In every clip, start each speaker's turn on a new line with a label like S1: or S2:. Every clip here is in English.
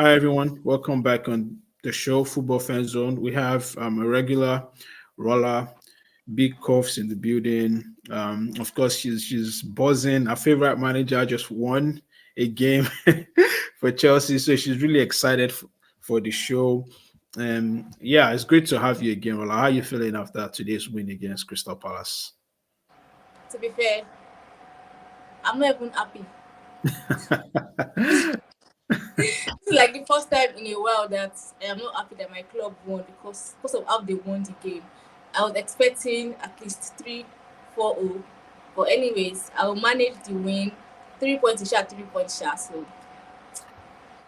S1: Hi everyone, welcome back on the show, Football Fan Zone. We have a regular Roller, Big Coughs in the building. Of course, she's buzzing. Our favorite manager just won a game for Chelsea, so she's really excited for the show. Yeah, it's great to have you again, Rolla. How are you feeling after today's win against Crystal Palace?
S2: To be fair, I'm not even happy. This is like the first time in a while that I am not happy that my club won because of how they won the game. I was expecting at least 3-4-0. But anyways, I will manage the win. 3 points shot, 3 points shot. So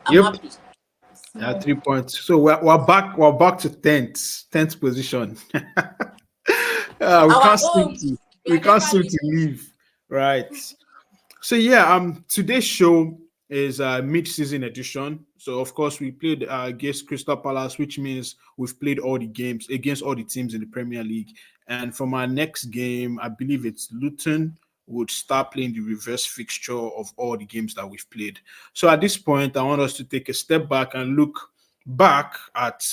S2: I'm
S1: Yep,
S2: happy.
S1: yeah,
S2: Small.
S1: 3 points. So we're back to tenth position. We
S2: Our
S1: can't seem
S2: home,
S1: to
S2: we
S1: we
S2: are
S1: can't
S2: never
S1: seem to
S2: leaving.
S1: leave. Right. So yeah, today's show is a mid-season edition. So of course we played against Crystal Palace, which means we've played all the games against all the teams in the Premier League. And from our next game, I believe it's Luton, would start playing the reverse fixture of all the games that we've played. So at this point, I want us to take a step back and look back at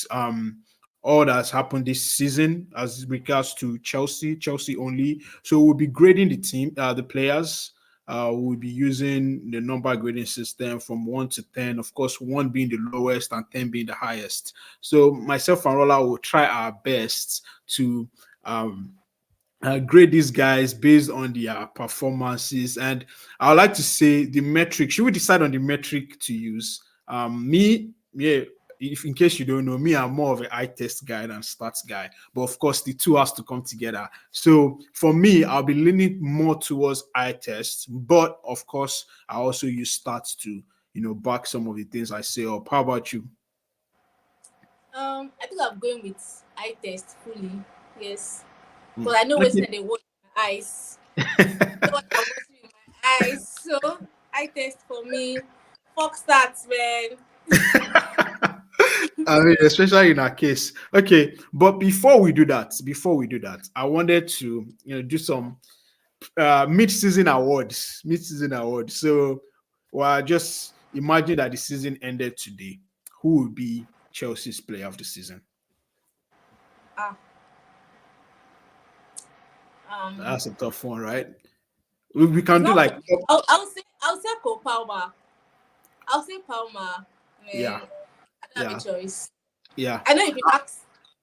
S1: all that's happened this season as regards to Chelsea only. So we'll be grading the team, the players. We'll be using the number grading system from 1 to 10. Of course, 1 being the lowest and 10 being the highest. So myself and Rolla will try our best to um, grade these guys based on their performances. And I would like to say the metric. Should we decide on the metric to use? Yeah. If in case you don't know, me, I'm more of an eye test guy than stats guy. But of course, the two has to come together. So for me, I'll be leaning more towards eye tests. But of course, I also use stats to back some of the things I say up. How about you?
S2: I think I'm going with eye test fully. Yes.
S1: Hmm.
S2: Because I know
S1: Okay.
S2: what's they watch my eyes. I know what I'm watching in my eyes. So eye test for me. Fuck stats, man.
S1: I mean, especially in our case. Okay, but before we do that, I wanted to do some mid-season awards. Mid-season awards. So, well, just imagine that the season ended today. Who would be Chelsea's player of the season?
S2: Ah, um,
S1: That's a tough one, right? We
S2: it's
S1: can do
S2: not.
S1: like
S2: I'll say Cole Palmer. I'll say Palmer.
S1: yeah,
S2: Man, I don't have a
S1: yeah,
S2: choice.
S1: yeah.
S2: I know if you ask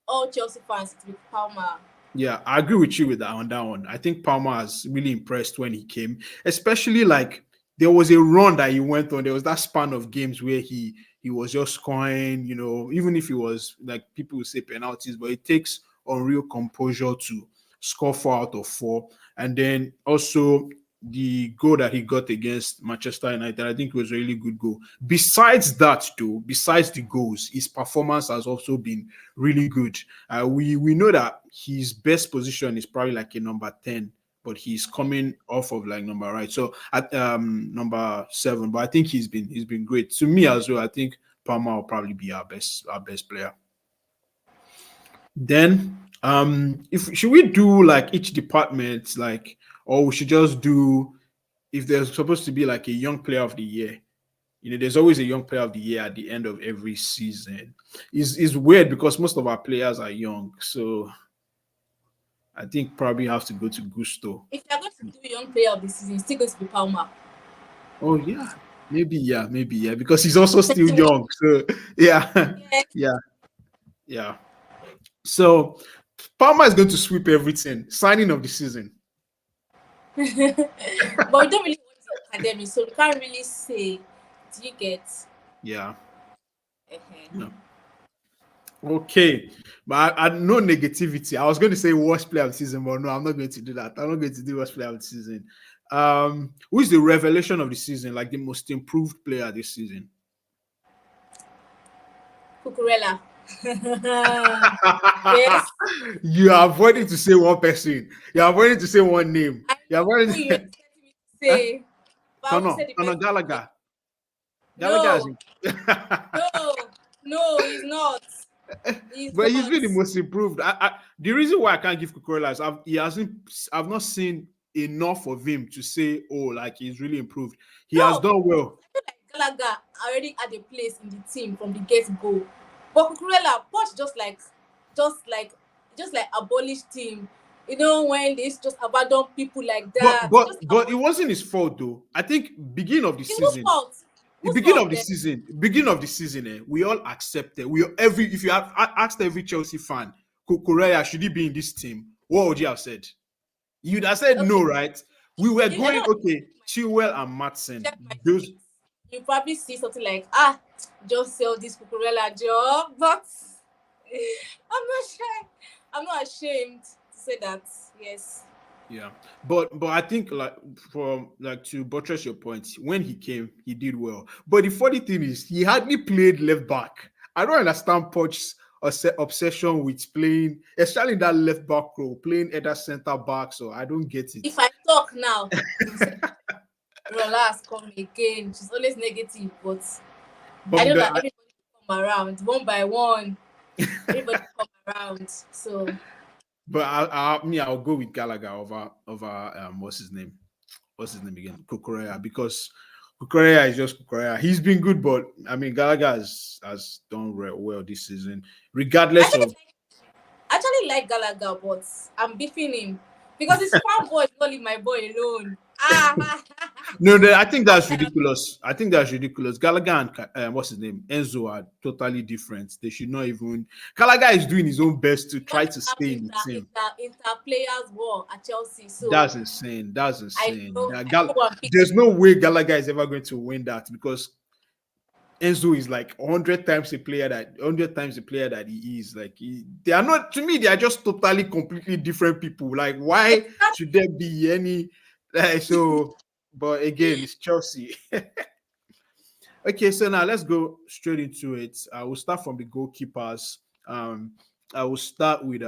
S2: all Chelsea fans, it will be Palmer.
S1: Yeah, I agree with you with that on that one. I think Palmer has really impressed when he came, especially like there was a run that he went on. There was that span of games where he was just scoring, even if it was like people would say penalties, but it takes unreal composure to score 4 out of 4. And then also the goal that he got against Manchester United, I think it was a really good goal. Besides that, though, besides the goals, his performance has also been really good. We know that his best position is probably like a number 10, but he's coming off of like number right. So at number 7, but I think he's been great. To me as well, I think Palmer will probably be our best player. Then if should we do like each department like or we should just do if there's supposed to be like a young player of the year. There's always a young player of the year at the end of every season. It's weird because most of our players are young. So I think probably have to go to Gusto.
S2: If you're going to do young player of the season, it's still going to be Palmer.
S1: Oh maybe yeah, because he's also still
S2: 21.
S1: young. So yeah,
S2: Yeah.
S1: yeah, yeah. So Palmer is going to sweep everything. Signing of the season.
S2: But we don't really want the academy, so we can't really say, do you get?
S1: Yeah.
S2: Uh-huh.
S1: No. Okay. But no negativity. I was going to say worst player of the season, but no, I'm not going to do that. I'm not going to do worst player of the season. Who is the revelation of the season, like the most improved player this season?
S2: Cucurella. Yes.
S1: You are avoiding to say one person. You are avoiding to say one name.
S2: I
S1: You are
S2: know who
S1: avoiding.
S2: you're expecting me to
S1: Huh?
S2: say, but I won't say
S1: Conor,
S2: the
S1: Conor
S2: person.
S1: Gallagher. Gallagher is
S2: No, no, no, he's not. He's
S1: but he's
S2: not.
S1: been the most improved. The reason why I can't give Cucurella is I've not seen enough of him to say, oh, like he's really improved. He has
S2: No,
S1: done well.
S2: I feel like Gallagher. already had a place in the team from the get-go. But Cucurella, Poch just like abolished him. You know, when they just abandon people like
S1: But
S2: that.
S1: but
S2: Just
S1: but it wasn't his fault though. I think beginning of the
S2: in whose
S1: season,
S2: fault?
S1: the
S2: Whose
S1: beginning of
S2: fault
S1: the
S2: then?
S1: season, beginning of the season, we all accepted. We every if you have asked every Chelsea fan, Correa should he be in this team? What would you have said? You'd have said
S2: Okay,
S1: no, right? We were
S2: I
S1: going
S2: don't
S1: okay. Chilwell and Matson.
S2: check my
S1: Those
S2: tweets. You probably see something like, just sell this Cucurella job, but I'm not shy. I'm not ashamed to say that. Yes.
S1: yeah, but I think like from like to buttress your point, when he came, he did well. But the funny thing is, he hardly played left back. I don't understand Poch's obsession with playing, especially in that left back role, playing either center back. So I don't get it.
S2: If I talk now, you say, relax, come again. She's always negative, but I
S1: But
S2: know that everybody come around one by one. Everybody come around. So
S1: I'll go with Gallagher over what's his name? What's his name again? Kukurea, because Kukurea is just Kukurea. He's been good, but I mean Gallagher has done well this season,
S2: I
S1: regardless of.
S2: actually like Gallagher, but I'm beefing him because his farm boy is not leave my boy alone.
S1: No, I think that's ridiculous. I think that's ridiculous. Gallagher and what's his name? Enzo are totally different. They should not even. Gallagher is doing his own best to try to stay in the team.
S2: Inter players war at Chelsea. So
S1: That's insane. That's
S2: I
S1: insane.
S2: know, I know one
S1: There's no way Gallagher is ever going to win that because Enzo is like 100 times the player that he is. Like they are not, to me, they are just totally completely different people. Like, why should there be any so? But again, it's Chelsea. Okay, so now let's go straight into it. We'll start from the goalkeepers. I will start with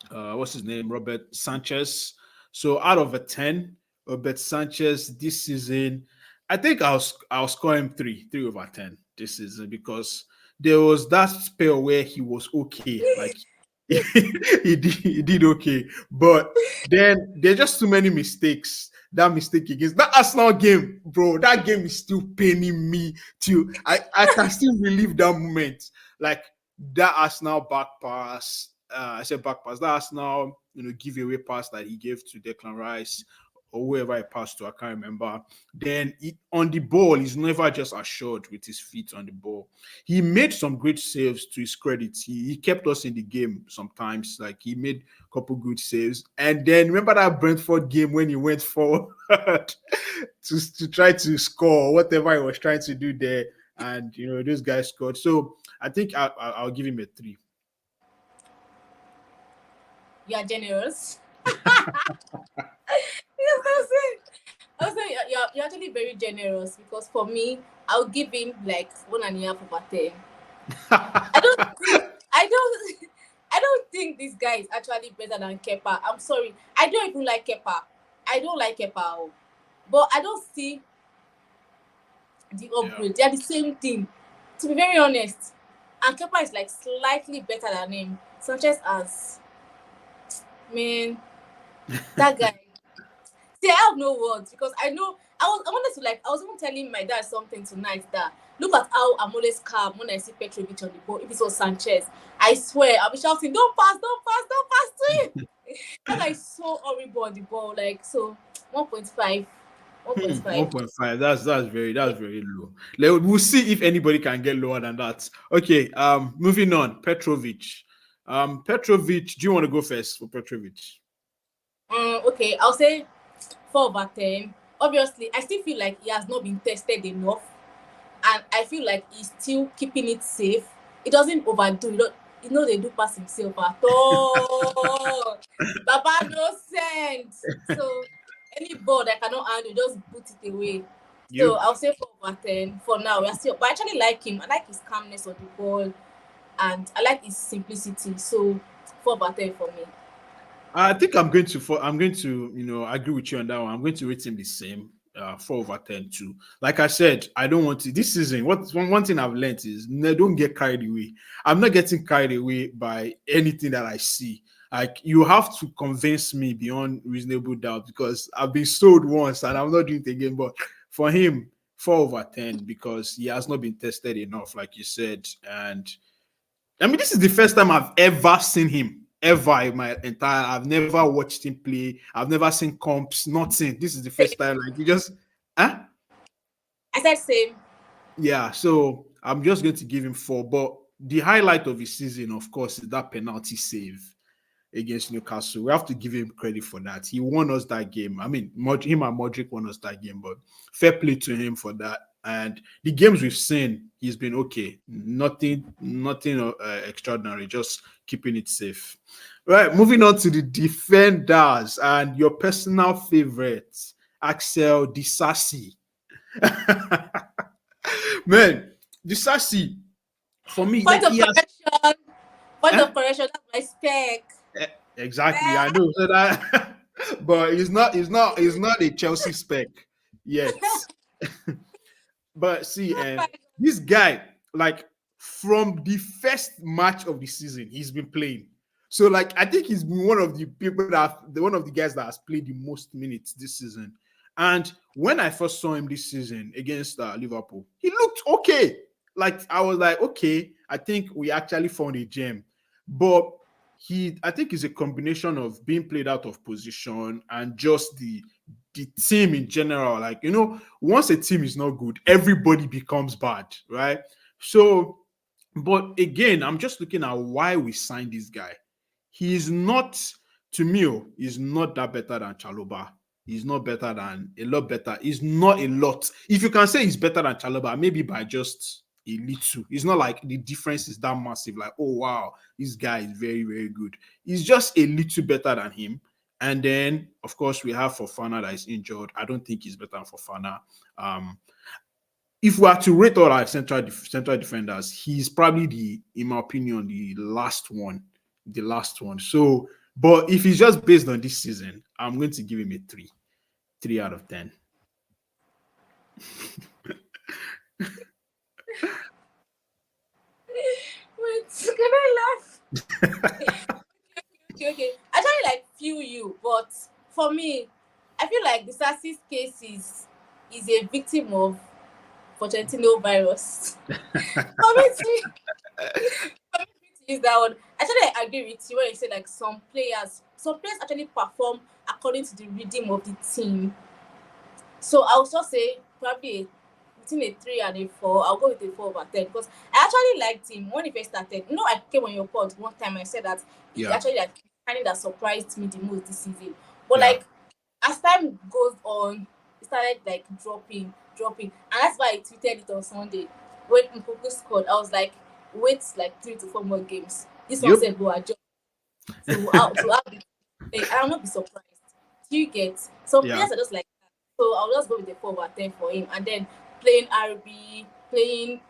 S1: what's his name, Robert Sanchez. So out of a 10, Robert Sanchez this season, I think I'll score him 3 over 10 this season because there was that spell where he was okay, like he did okay, but then there's just too many mistakes. That mistake against that Arsenal game, bro, that game is still paining me to I can still relive that moment. Like that Arsenal back pass, I said back pass, that Arsenal, giveaway pass that he gave to Declan Rice or whoever I passed to, I can't remember. Then on the ball, he's never just assured with his feet on the ball. He made some great saves to his credit. He kept us in the game sometimes. Like he made a couple good saves. And then remember that Brentford game when he went forward to try to score whatever he was trying to do there. And those guys scored. So I think I'll give him a 3.
S2: You are generous. I was saying you're actually very generous because for me, I'll give him like 1.5/10. I don't think this guy is actually better than Kepa. I'm sorry. I don't even like Kepa. I don't like Kepa. But I don't see the upgrade. They are the same thing. To be very honest. And Kepa is like slightly better than him. Sanchez as that guy. See, I have no words because I know I was even telling my dad something tonight that look at how I'm always calm when I see Petrovic on the ball. If it was Sanchez, I swear I'll be shouting, don't pass to him. That guy is so horrible on the ball. Like so 1.5. 1.5.
S1: 1.5. That's very low. We'll see if anybody can get lower than that. Okay. Moving on. Petrovic. Petrovic. Do you want to go first for Petrovic?
S2: Okay. I'll say 4/10. Obviously, I still feel like he has not been tested enough, and I feel like he's still keeping it safe. He doesn't overdo. They do pass himself at all. Baba no sense. So any ball that cannot handle, just put it away. So I'll say 4/10 for now. But I actually like him. I like his calmness on the ball, and I like his simplicity. So 4/10 for me.
S1: I think I'm going to agree with you on that one. I'm going to rate him the same, 4/10 too. Like I said, I don't want to this season. One thing I've learned is don't get carried away. I'm not getting carried away by anything that I see. Like you have to convince me beyond reasonable doubt because I've been sold once and I'm not doing it again. But for him, 4/10 because he has not been tested enough, like you said. And I mean, this is the first time I've ever seen him, ever in my entire. I've never watched him play. I've never seen comps. Nothing. This is the first time. Like you just, huh?
S2: I said same.
S1: Yeah. So I'm just going to give him 4. But the highlight of his season, of course, is that penalty save against Newcastle. We have to give him credit for that. He won us that game. I mean, him and Modric won us that game, but fair play to him for that. And the games we've seen, he's been okay. Nothing extraordinary. Just keeping it safe. Right, moving on to the defenders and your personal favorite, Axel Disasi. Man, Disasi, for me,
S2: Point
S1: like
S2: of
S1: he has
S2: correction. Point
S1: Huh?
S2: of correction. That's my spec.
S1: exactly. I know so that, but he's not a Chelsea spec yet. But see, this guy, like from the first match of the season, he's been playing. So, like, I think he's been one of the people one of the guys that has played the most minutes this season. And when I first saw him this season against Liverpool, he looked okay. Like, I was like, okay, I think we actually found a gem. But I think it's a combination of being played out of position and just the team in general. Like, once a team is not good, everybody becomes bad, right? So, but again, I'm just looking at why we signed this guy. He's not, to me, he's not that better than Chalobah. He's not better than a lot better. He's not a lot. If you can say he's better than Chalobah, maybe by just a little. It's not like the difference is that massive. Like, oh wow, this guy is very, very good. He's just a little better than him. And then, of course, we have Fofana that is injured. I don't think he's better than Fofana. If we are to rate all our central defenders, he's probably in my opinion, the last one. The last one. So, but if it's just based on this season, I'm going to give him a 3. 3 out of 10.
S2: Wait, can I laugh? Okay. I try like feel you, but for me, I feel like the Sassy's case is a victim of Pochettino virus. For me to use that one, actually I agree with you when you say like some players actually perform according to the rhythm of the team. So I'll just say probably between a 3 and a 4. I'll go with a 4/10 because I actually liked him when he first started. I came on your pod one time. I said that he actually like kind that surprised me the most this season. But like as time goes on, he started like dropping, and that's why I tweeted it on Sunday when Mpoku scored. I was like, wait like 3 to 4 more games. This one said go adjust. So I will not be surprised. Do you get some players are just like that? So I'll just go with the 4/10 for him, and then playing RB, playing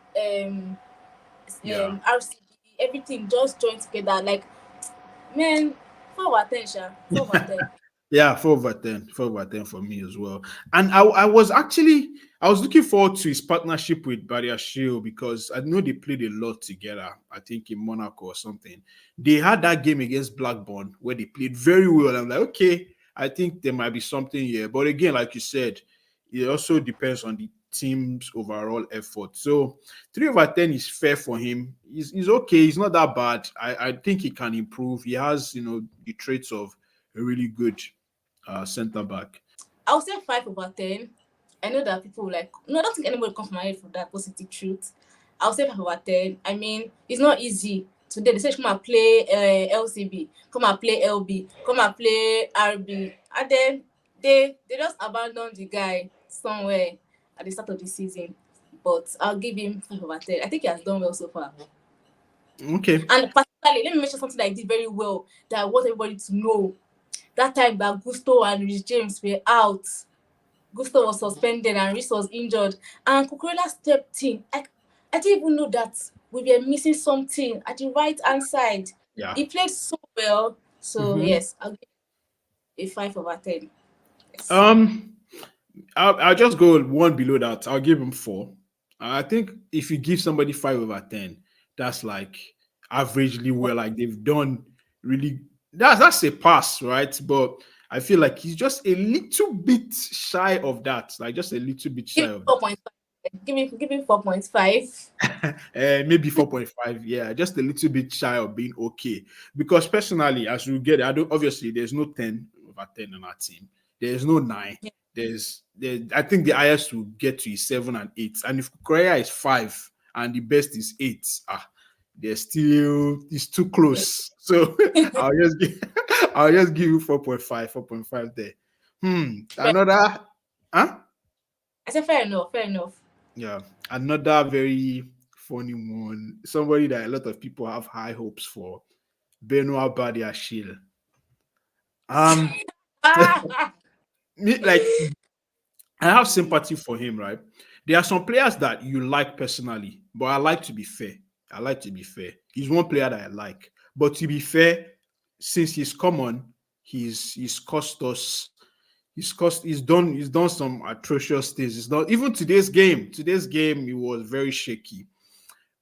S2: RCB, everything just joined together. Like, man, 4/10, Sha. 4/10.
S1: Yeah, 4/10. 4/10 for me as well. And I was looking forward to his partnership with Badiashile because I know they played a lot together. I think in Monaco or something. They had that game against Blackburn where they played very well. I'm like, okay, I think there might be something here. But again, like you said, it also depends on the team's overall effort. So 3/10 is fair for him. He's okay. He's not that bad. I think he can improve. He has, the traits of a really good center back.
S2: I'll say 5/10. I know that people like no, I don't think anybody comes to my head for that because it's the truth. I'll say 5/10. I mean, it's not easy. Today they say come and play LCB, come and play LB, come and play RB, and then they just abandon the guy somewhere at the start of the season. But I'll give him 5/10. I think he has done well so far.
S1: Okay.
S2: And particularly, let me mention something that I did very well that I want everybody to know. That time that Gusto and Rich James were out, Gusto was suspended and Rhys was injured, and Cucurella stepped in. I didn't even know that we were missing something at the right hand side.
S1: Yeah.
S2: He played so well. So yes, I'll give a 5/10. Yes.
S1: I'll just go one below that. I'll give him 4. I think if you give somebody 5/10, that's like averagely well. Like they've done really. That's a pass, right? But I feel like he's just a little bit shy of that. Like just a little bit shy of that.
S2: give me 4.5.
S1: Maybe 4.5. Yeah, just a little bit shy of being okay. Because personally, as we get, I don't obviously there's no 10 over 10 on our team. There's no 9. I think the highest will get to is 7 and 8. And if Korea is 5 and the best is 8, there's still it's too close. So I'll just give you 4.5, 4.5 there. Another huh?
S2: I said fair enough, fair enough.
S1: Yeah, another very funny one. Somebody that a lot of people have high hopes for. Benoit Badiashile. Um, like I have sympathy for him, right? There are some players that you like personally, but I like to be fair. I like to be fair. He's one player that I like, but to be fair, since he's come on, he's cost us. He's done some atrocious things. It's not even today's game. Today's game, he was very shaky.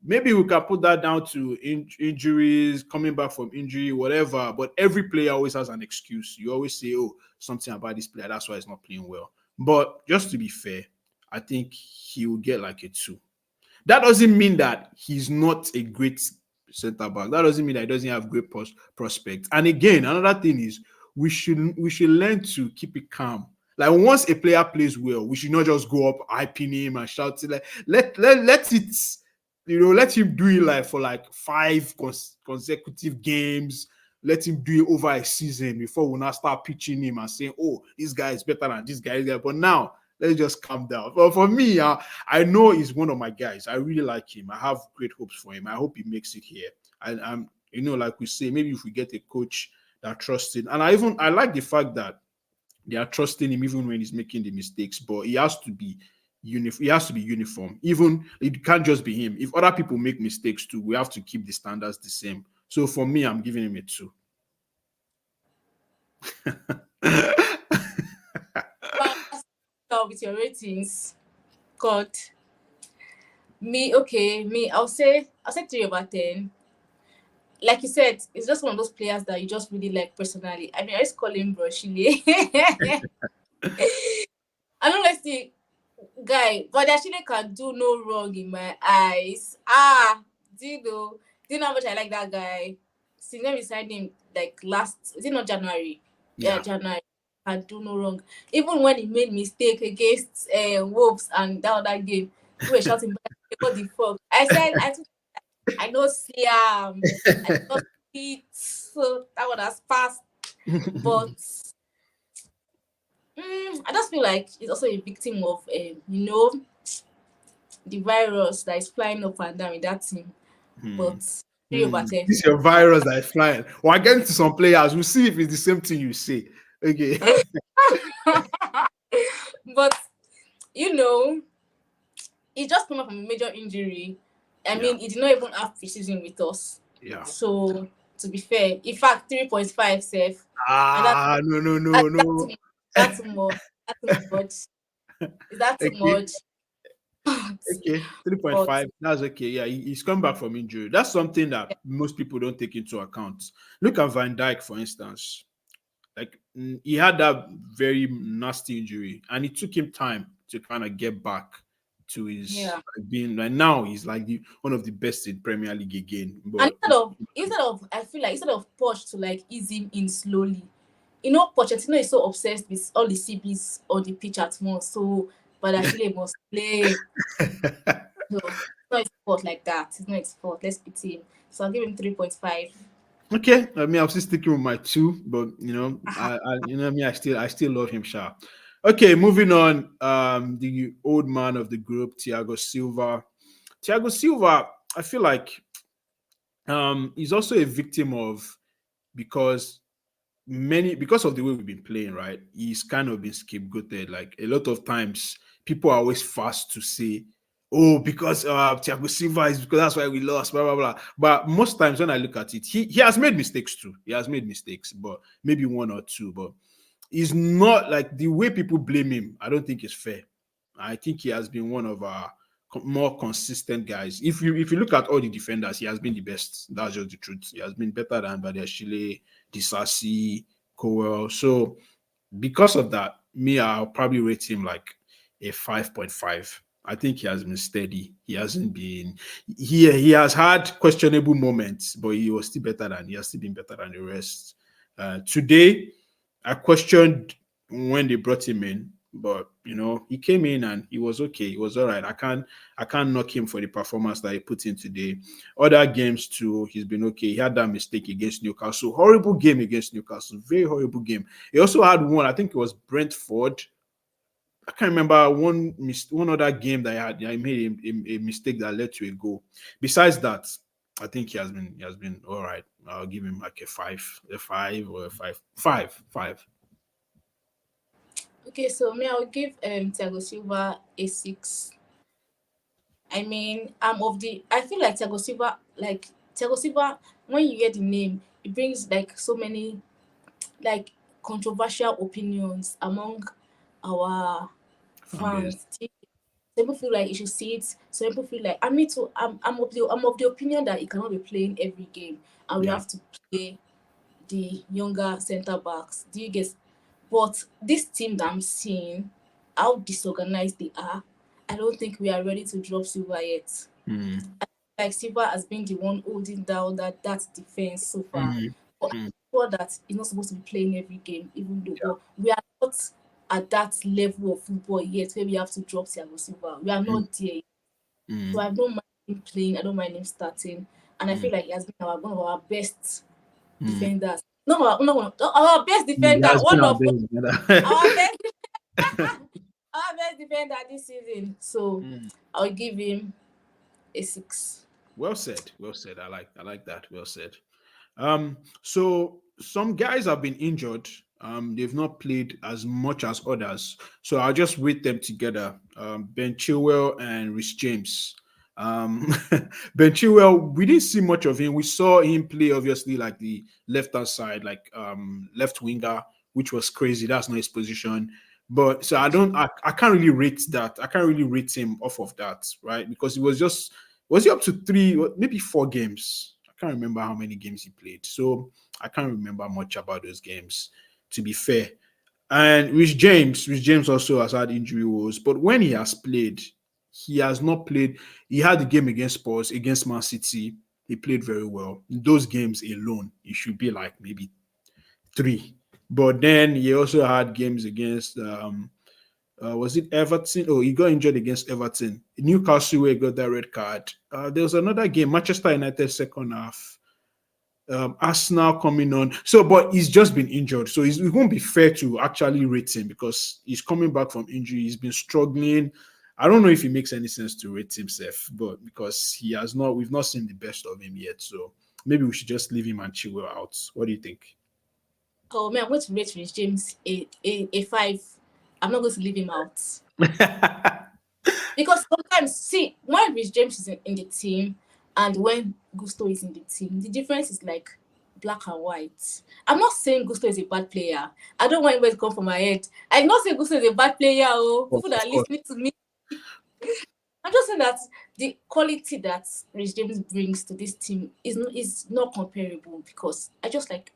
S1: Maybe we can put that down to injuries, coming back from injury, whatever. But every player always has an excuse. You always say, "Oh, something about this player. That's why he's not playing well." But just to be fair, I think he will get like a 2. That doesn't mean that he's not a great center back. That doesn't mean that he doesn't have great prospects. And again, another thing is we should learn to keep it calm. Like once a player plays well, we should not just go up hyping him and shouting. Like let it, let him do it like for like 5 consecutive games. Let him do it over a season before we now start pitching him and saying, "Oh, this guy is better than this guy." But now let's just calm down. But for me, I know he's one of my guys. I really like him. I have great hopes for him. I hope he makes it here. And I'm, like we say, maybe if we get a coach that trusts him, and I like the fact that they are trusting him even when he's making the mistakes. But he has to be uniform. He has to be uniform. Even it can't just be him. If other people make mistakes too, we have to keep the standards the same. So for me, I'm giving him a 2.
S2: With your ratings, God, me, I'll say 3/10. Like you said, it's just one of those players that you just really like personally. I mean, I just call him Broshile. And honestly, guy, but Ashile can do no wrong in my eyes. Do you know? Do you know how much I like that guy? Since when we signed him, like last, is it not January? Yeah, January. Can do no wrong. Even when he made mistake against Wolves and that other game, we were shouting, "What the fuck?" I know Siam, I know it, so that one has passed. But I just feel like he's also a victim of, the virus that is flying up and down with that team. But 3/10.
S1: This is your virus that is flying. We're getting to some players. We'll see if it's the same thing you say. Okay.
S2: But he just came up from a major injury. I mean, he did not even have preseason with us.
S1: Yeah.
S2: So to be fair, in fact, 3.5 safe.
S1: No.
S2: That's too much. That's too much. Is that too much?
S1: Okay, 3.5. That's okay. Yeah, he's come back from injury. That's something that most people don't take into account. Look at Van Dijk, for instance. Like he had that very nasty injury, and it took him time to kind of get back to his being. Like now, he's like one of the best in Premier League again. But
S2: and instead of I feel like instead of Poch to like ease him in slowly, Pochettino is so obsessed with all the CBs on the pitch at once. So, but actually must play. No, it's not his fault like that. It's not his fault. Let's pity him. So I'll give him 3.5.
S1: Okay, I mean, I'm still sticking with my 2, but I still love him, sharp. Okay, moving on. The old man of the group, Thiago Silva. Thiago Silva, I feel like he's also a victim of because of the way we've been playing, right? He's kind of been scapegoated. Like a lot of times, people are always fast to say, "Oh, because Thiago Silva is because that's why we lost." Blah blah blah. But most times when I look at it, he has made mistakes too. He has made mistakes, but maybe 1 or 2. But he's not like the way people blame him. I don't think it's fair. I think he has been one of our more consistent guys. If you look at all the defenders, he has been the best. That's just the truth. He has been better than Badiashile, Disasi, Cowell. So because of that, I'll probably rate him like a 5.5. I think he has been steady. He hasn't been. He has had questionable moments, but he has still been better than the rest. Today, I questioned when they brought him in, but he came in and he was okay. He was all right. I can't knock him for the performance that he put in today. Other games too, he's been okay. He had that mistake against Newcastle. Horrible game against Newcastle. Very horrible game. He also had one. I think it was Brentford. I can't remember one other game that I made a mistake that led to a goal. Besides that, I think he has been all right. I'll give him like a five or a five.
S2: Okay, so me, I'll give Thiago Silva a 6. I mean, I feel like Thiago Silva, when you hear the name, it brings like so many like controversial opinions among our
S1: Fan base.
S2: fans. Some people feel like you should see it. Some people feel like I mean to I'm of the opinion that he cannot be playing every game and we
S1: Yeah.
S2: have to play the younger centre backs. Do you get? But this team that I'm seeing, how disorganized they are, I don't think we are ready to drop Silva yet.
S1: Mm,
S2: Like Silva has been the one holding down that defense so far.
S1: mm,
S2: But
S1: mm.
S2: I'm sure that he's not supposed to be playing every game, even though but we are not at that level of football yet where we have to drop Thiago Silva. We are
S1: Mm,
S2: not there. So
S1: mm,
S2: I don't mind him playing, I don't mind him starting. And I
S1: mm,
S2: feel like he has been one of our best
S1: mm.
S2: defenders. No, no, our best
S1: He
S2: defender,
S1: has been
S2: one
S1: our
S2: of
S1: best
S2: our
S1: defender.
S2: best our best defender this season. So
S1: Mm.
S2: I'll give him a 6.
S1: Well said. Well said. I like that. Well said. So some guys have been injured. They've not played as much as others. So I'll just rate them together. Ben Chilwell and Rhys James. Um, Ben Chilwell, we didn't see much of him. We saw him play obviously like the left hand side, like left winger, which was crazy. That's not his position. But so I can't really rate that. I can't really rate him off of that, right? Because it was just was he up to three, maybe 4 games? I can't remember how many games he played. So I can't remember much about those games, to be fair. And Rich James also has had injury woes, but when he has played, he has not played. He had the game against Spurs, against Man City. He played very well. In those games alone, it should be like maybe 3. But then he also had games against was it Everton? Oh, he got injured against Everton. Newcastle where he got that red card. There was another game, Manchester United second half. Arsenal coming on. So, but he's just been injured. So it won't be fair to actually rate him because he's coming back from injury. He's been struggling. I don't know if it makes any sense to rate himself, but because we've not seen the best of him yet. So maybe we should just leave him and Chilwell out. What do you think?
S2: Oh man, I'm going to rate Rich James a 5. I'm not going to leave him out. Because sometimes, see, when Rich James is in the team and when Gusto is in the team, the difference is like black and white. I'm not saying Gusto is a bad player. I don't want anybody to come from my head. I'm not saying Gusto is a bad player. Oh,
S1: Of
S2: people that are
S1: course.
S2: listening to me, I'm just saying that the quality that Rich James brings to this team is not comparable because I just like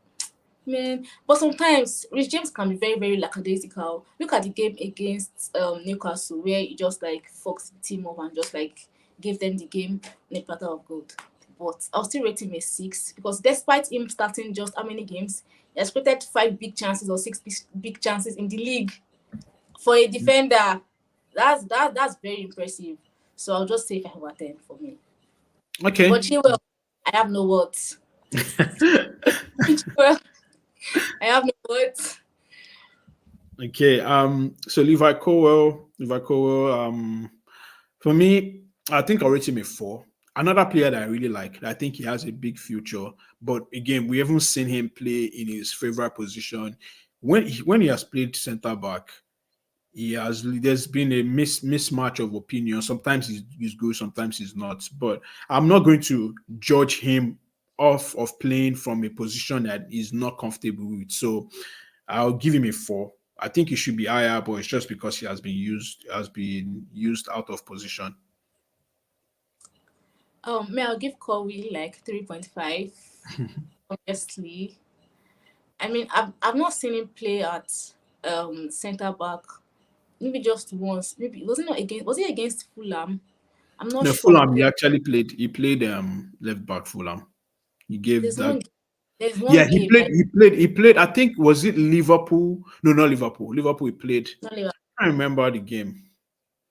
S2: man. But sometimes Rich James can be very, very lackadaisical. Look at the game against Newcastle where he just like fucks the team up and just like gave them the game in a platter of gold. But I'll still rate him a 6 because despite him starting just how many games, he has created 5 big chances or 6 big chances in the league for a defender. That's very impressive. So I'll just say 5/10 for me. But
S1: Okay.
S2: Chilwell, I have no words. Chilwell, I have no words.
S1: Okay. So Levi Colwell, for me, I think I'll rate him a 4. Another player that I really like, I think he has a big future, but again, we haven't seen him play in his favorite position. When he has played centre back, there's been a mismatch of opinion. Sometimes he's good, sometimes he's not. But I'm not going to judge him off of playing from a position that he's not comfortable with. So I'll give him a 4. I think he should be higher, but it's just because he has been used out of position.
S2: May I give Corey like 3.5? Obviously, I mean I've not seen him play at centre back maybe just once. Maybe was it not against? Was it against Fulham? I'm not
S1: No,
S2: sure.
S1: Fulham. He actually played. He played left back Fulham. He gave
S2: There's
S1: that.
S2: one. There's
S1: Yeah,
S2: one
S1: he
S2: game.
S1: played. He played. He played. I think was it Liverpool? No, not Liverpool. Liverpool. He played.
S2: Not Liverpool.
S1: I can't remember the game.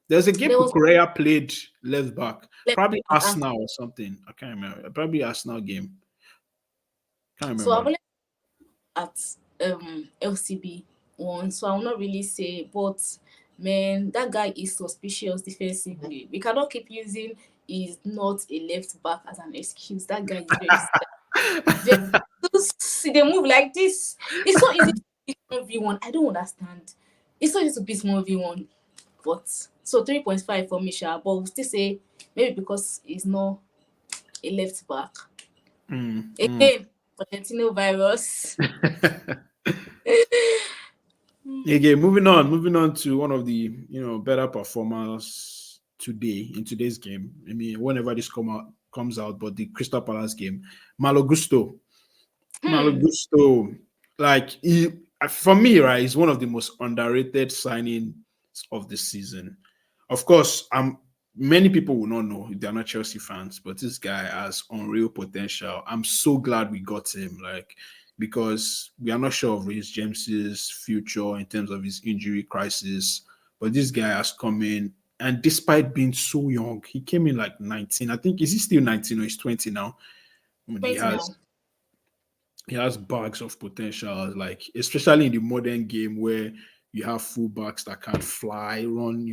S1: There's a game
S2: There was
S1: Kukurea played left back.
S2: left
S1: Probably
S2: back.
S1: Arsenal or something. I can't remember. Probably Arsenal game. Can't
S2: So I've
S1: remember.
S2: only at LCB one, so I will not really say, but man, that guy is suspicious defensively. We cannot keep using he's not a left back as an excuse. That guy is very see they move like this. It's so easy to beat 1v1. I don't understand. It's so easy to beat 1v1. But so 3.5 for Misha, but we'll still say maybe because he's not a left back. Again, Valentino virus.
S1: Again, moving on to one of the better performers today in today's game. I mean, whenever this comes out, but the Crystal Palace game, Malo Gusto. Malo Gusto, like for me, right, he's one of the most underrated signings of the season. Of course, many people will not know if they're not Chelsea fans, but this guy has unreal potential. I'm so glad we got him, because we are not sure of Reece James's future in terms of his injury crisis. But this guy has come in, and despite being so young, he came in like 19. I think, is he still 19 or he's 20 now? He has bags of potential, like especially in the modern game where you have fullbacks that can fly, run,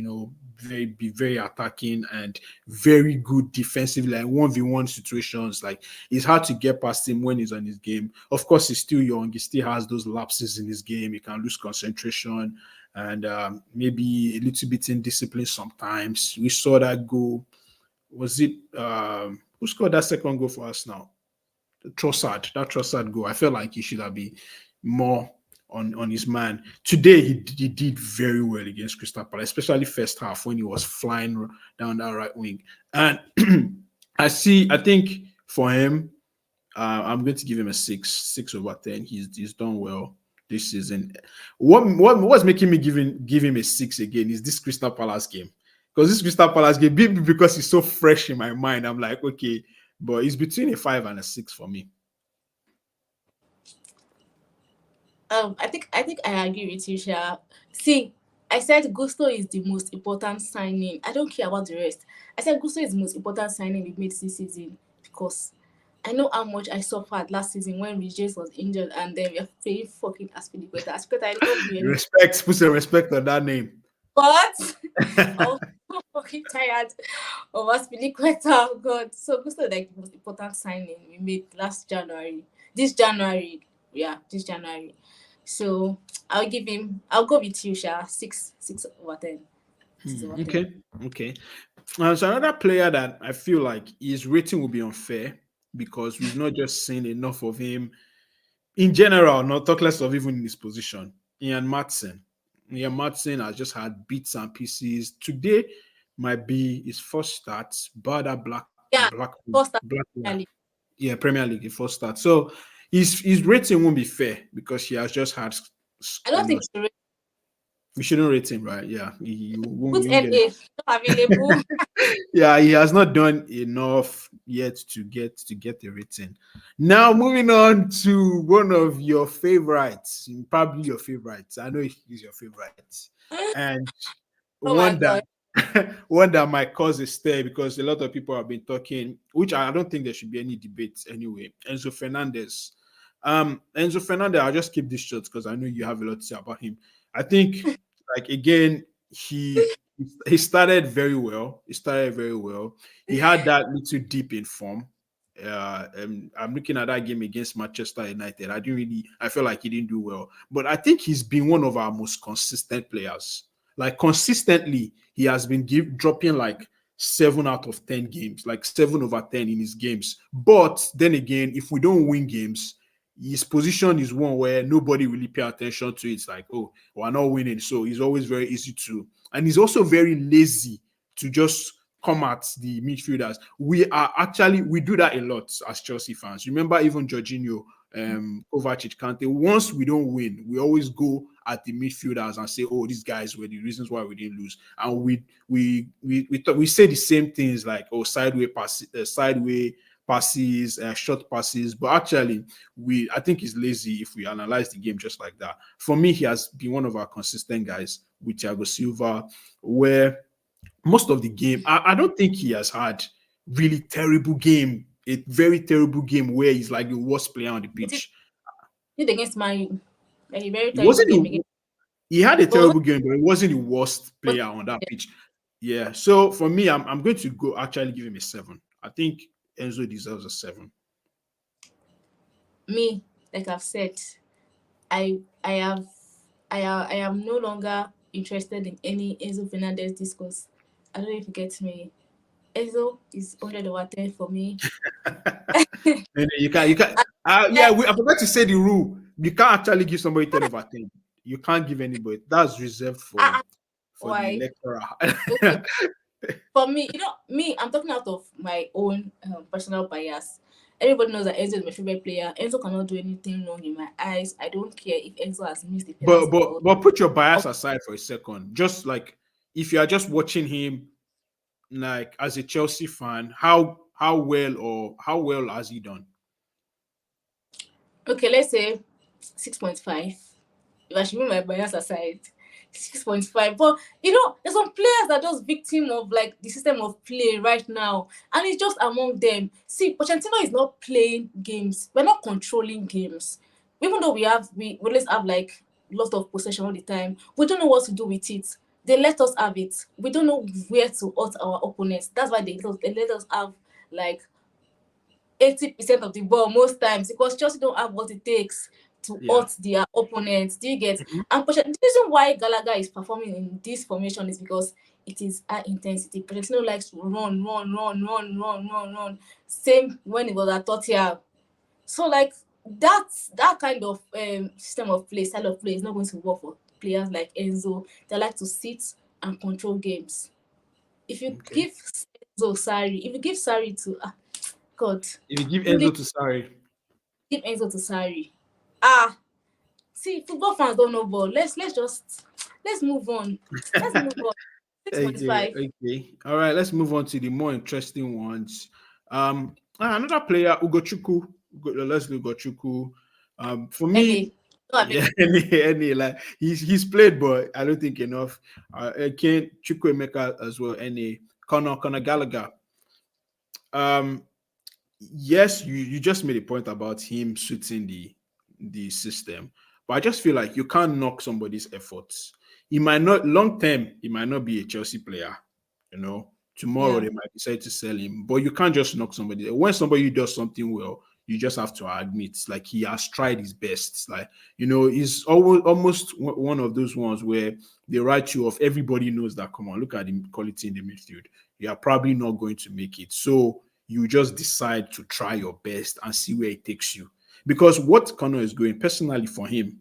S1: be very attacking and very good defensively, like 1v1 situations. Like, it's hard to get past him when he's on his game. Of course, he's still young. He still has those lapses in his game. He can lose concentration and maybe a little bit indiscipline sometimes. We saw that goal. Was it who scored that second goal for us now? Trossard, that Trossard goal. I felt like he should have been more on his man. Today, he did very well against Crystal Palace, especially first half when he was flying down that right wing. And I think for him, I'm going to give him a 6 over 10. He's done well this season. What's making me give him a 6 again is this Crystal Palace game. Because this Crystal Palace game, because it's so fresh in my mind, I'm like, okay, but it's between a 5 and a 6 for me.
S2: I think I agree with you, Sha. See, I said Gusto is the most important signing. I don't care about the rest. I said Gusto is the most important signing we've made this season because I know how much I suffered last season when Regis was injured and then we're playing fucking Aspilicueta. Aspilicueta, I love you.
S1: Respect, put some respect on that name.
S2: But I was so fucking tired of Aspilicueta. Oh God. So Gusto is like the most important signing we made this January. Yeah, this January. So I'll go with you, Sha. 6 over 10.
S1: Okay. So another player that I feel like his rating will be unfair because we've not just seen enough of him in general, not talk less of even in his position. Ian Maatsen. Ian Maatsen has just had bits and pieces. Today might be his first start.
S2: First start.
S1: Premier League, his first start. So his rating won't be fair because he has just had.
S2: I don't think
S1: we shouldn't rate him, right? Yeah, he won't
S2: get available.
S1: Yeah, he has not done enough yet to get the rating. Now, moving on to one of your favorites, probably your favorites. I know he's your favorite, and one that might cause a stir because a lot of people have been talking, which I don't think there should be any debate anyway. Enzo Fernandez. Enzo Fernandez, I'll just keep this short because I know you have a lot to say about him. I think, again, he started very well. He had that little dip in form. I'm looking at that game against Manchester United. I feel like he didn't do well. But I think he's been one of our most consistent players. Like, consistently, he has been dropping like 7 out of 10 games, like 7 over 10 in his games. But then again, if we don't win games, his position is one where nobody really pay attention to. It's like, oh, we're not winning. So he's always very easy to. And he's also very lazy to just come at the midfielders. We do that a lot as Chelsea fans. Remember, even Jorginho, Kovacic, Kante, once we don't win, we always go at the midfielders and say, "Oh, these guys were the reasons why we didn't lose." And we say the same things like, "Oh, sideways passes, short passes," but actually, I think he's lazy if we analyze the game just like that. For me, he has been one of our consistent guys with Thiago Silva, where most of the game, I don't think he has had really terrible game, a very terrible game where he's like the worst player on the pitch.
S2: It against Man, like a very
S1: It
S2: terrible
S1: wasn't
S2: game against.
S1: he had a
S2: But
S1: terrible game, but it wasn't the worst player on that pitch. Yeah. So for me, I'm going to go actually give him a 7. I think Enzo deserves a 7.
S2: me, like I've said, I have I am no longer interested in any Enzo Fernandez discourse. I don't know if you get me. Enzo is 100/10 for me.
S1: And you can. I forgot to say the rule. You can't actually give somebody 10/10. You can't give anybody. That's reserved for the
S2: Why?
S1: lecturer.
S2: Okay. For me, me, I'm talking out of my own personal bias. Everybody knows that Enzo is my favorite player. Enzo cannot do anything wrong in my eyes. I don't care if Enzo has missed a
S1: but
S2: penalty
S1: but
S2: or
S1: but put your bias aside for a second. Just like if you are just watching him, like as a Chelsea fan, how well has he done?
S2: okay, let's say 6.5. If I should move my bias aside, 6.5. But there's some players that are just victim of like the system of play right now, and it's just among them. See, Pochettino is not playing games. We're not controlling games. Even though we always have like lot of possession all the time, we don't know what to do with it. They let us have it. We don't know where to hurt our opponents. That's why they let us have like 80% of the ball most times because Chelsea don't have what it takes to
S1: Yeah.
S2: hurt their opponents. Do you get?
S1: Mhm.
S2: And the reason why Gallagher is performing in this formation is because it is high intensity. Pochettino likes to run. Same when it was at Tottenham. So like that kind of system of play, style of play is not going to work for players like Enzo. They like to sit and control games. If you
S1: Okay.
S2: give Enzo Sarri, if you give Sarri to God,
S1: If you give
S2: really
S1: Enzo to Sarri,
S2: give Enzo to Sarri. See, football fans don't know ball. Let's move on. Let's move on.
S1: okay,
S2: 6.5.
S1: okay. All right, let's move on to the more interesting ones. Another player, Ugochukwu, Leslie Ugochukwu. For me,
S2: Any. No, I mean,
S1: yeah, any like he's played, but I don't think enough. Again, Chukwuemeka as well. Any Conor Gallagher. Um, yes, you just made a point about him suiting the system, but I just feel like you can't knock somebody's efforts. He might not long term, he might not be a Chelsea player. You know, tomorrow
S2: yeah.
S1: they might decide to sell him, but you can't just knock somebody. When somebody does something well, you just have to admit, like he has tried his best. Like he's almost one of those ones where they write you off. Everybody knows that. Come on, look at the quality in the midfield. You are probably not going to make it. So you just decide to try your best and see where it takes you. Because what Connor is going personally for him,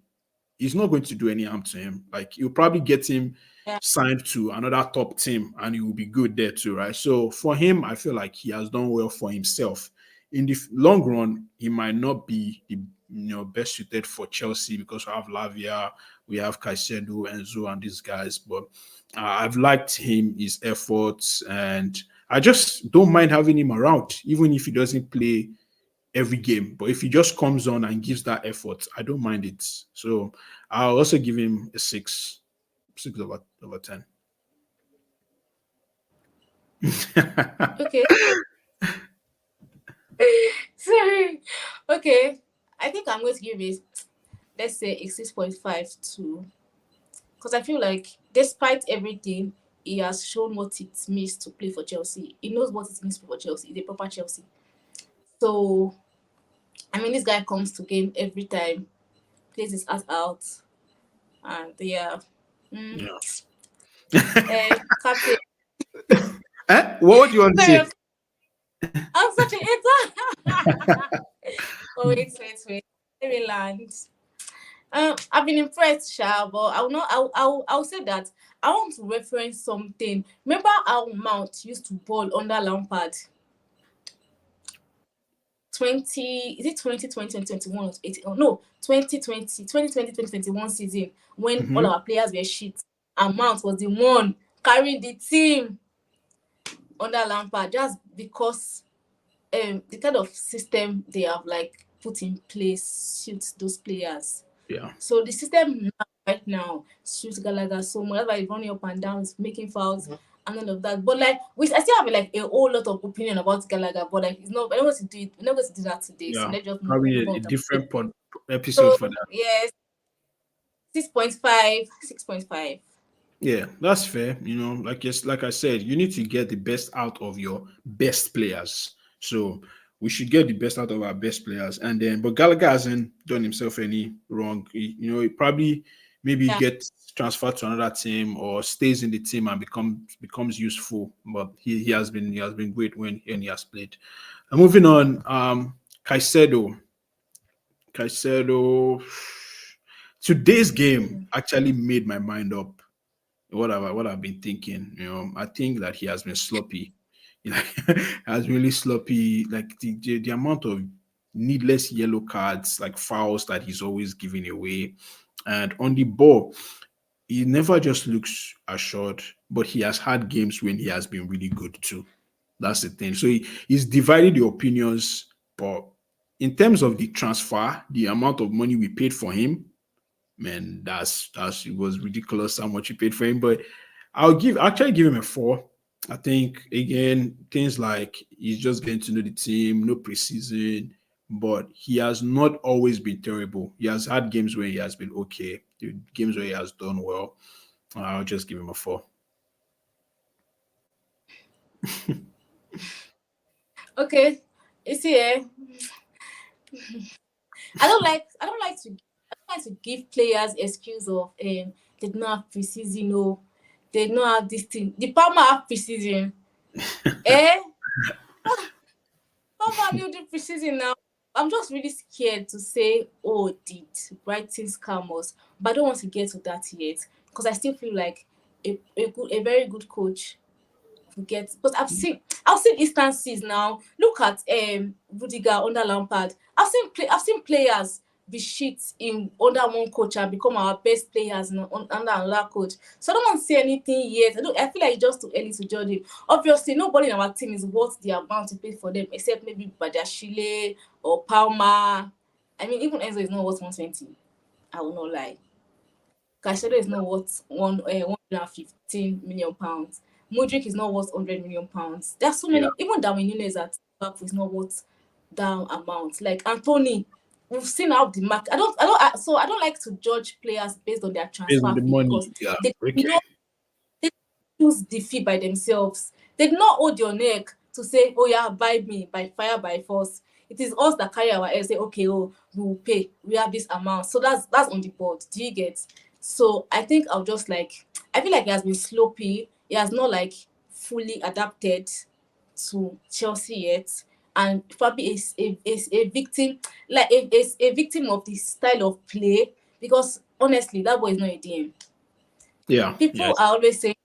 S1: he's not going to do any harm to him. Like you'll probably get him
S2: Yeah.
S1: signed to another top team and he will be good there too, right? So for him, I feel like he has done well for himself. In the long run, he might not be the best suited for Chelsea because we have Lavia, we have Caicedo, Enzo, and these guys. But I've liked him, his efforts, and I just don't mind having him around, even if he doesn't play every game. But if he just comes on and gives that effort, I don't mind it. So I'll also give him a 6/10.
S2: Okay. Sorry. Okay. I think I'm going to give it, let's say, a 6.5 to, because I feel like despite everything, he has shown what it means to play for Chelsea. He knows what it means to play for Chelsea. He's a proper Chelsea. So, I mean, this guy comes to game every time, plays his ass out, and yeah. Mm.
S1: Yeah.
S2: Captain.
S1: What do you want to
S2: Sorry,
S1: say?
S2: I'm such an hater. Oh, wait. Let me land. I've been impressed, Sha, but I'll not. I'll say that I want to reference something. Remember how Mount used to ball under Lampard? is it 2020, 2021 or 18? Oh, no, 2021 season when all our players were shit. And Mount was the one carrying the team under Lampard just because the kind of system they have like put in place suits those players.
S1: Yeah.
S2: So the system right now suits Gallagher so much. That's why he's running up and down, he's making fouls and all of that. But like I still have like a whole lot of opinion about Gallagher, but like it's not. I don't want to do it. We're not going to do that today.
S1: Yeah.
S2: So let's just
S1: probably
S2: move
S1: a
S2: on.
S1: different episode for that.
S2: Yes, 6.5, 6.5.
S1: Yeah, that's fair. You know, like I said, you need to get the best out of your best players. So we should get the best out of our best players. And then, but Gallagher hasn't done himself any wrong. He probably maybe gets transferred to another team or stays in the team and becomes useful. But he has been great when he has played. And moving on, Caicedo. Today's game actually made my mind up what I've been thinking. I think that he has been sloppy. Has really sloppy. Like the amount of needless yellow cards, like fouls that he's always giving away, and on the ball, he never just looks assured. But he has had games when he has been really good too. That's the thing. So he's divided the opinions, but in terms of the transfer, the amount of money we paid for him, man, it was ridiculous how much you paid for him. But actually give him a 4. I think again, things like he's just getting to know the team, no preseason, but he has not always been terrible. He has had games where he has been okay, games where he has done well. I'll just give him a 4.
S2: Okay, you see, I don't like to give players excuse of they did not have preseason, no, they did not have this thing. The Palmer have preseason. Palmer knew the preseason now. I'm just really scared to say, oh, did Brighton scam us? But I don't want to get to that yet because I still feel like a very good coach get, but I've seen instances now. Look at Rudiger under Lampard. I've seen players be shit in under one coach and become our best players under another coach. So I don't want to say anything yet. I feel like it's just too early to judge it. Obviously, nobody in our team is worth the amount to pay for them, except maybe Badiashile or Palmer. I mean, even Enzo is not worth 120. I will not lie. Caicedo is not worth 115 million pounds. Mudryk is not worth 100 million pounds. There are so many. Even Darwin Nunes at Liverpool is not worth that amount. Like Anthony, we've seen how the market. I don't like to judge players based on their transfer
S1: the
S2: fee
S1: money.
S2: because
S1: Yeah.
S2: they choose the fee by themselves. They did not hold your neck to say, "Oh yeah, buy me by fire by force." It is us that carry our head, say, "Okay, oh, we will pay. We have this amount." So that's on the board. Do you get? So I think I feel like he has been sloppy. He has not like fully adapted to Chelsea yet, and probably is a victim, like a victim of the style of play. Because honestly, that boy is not a DM.
S1: Yeah.
S2: People are always saying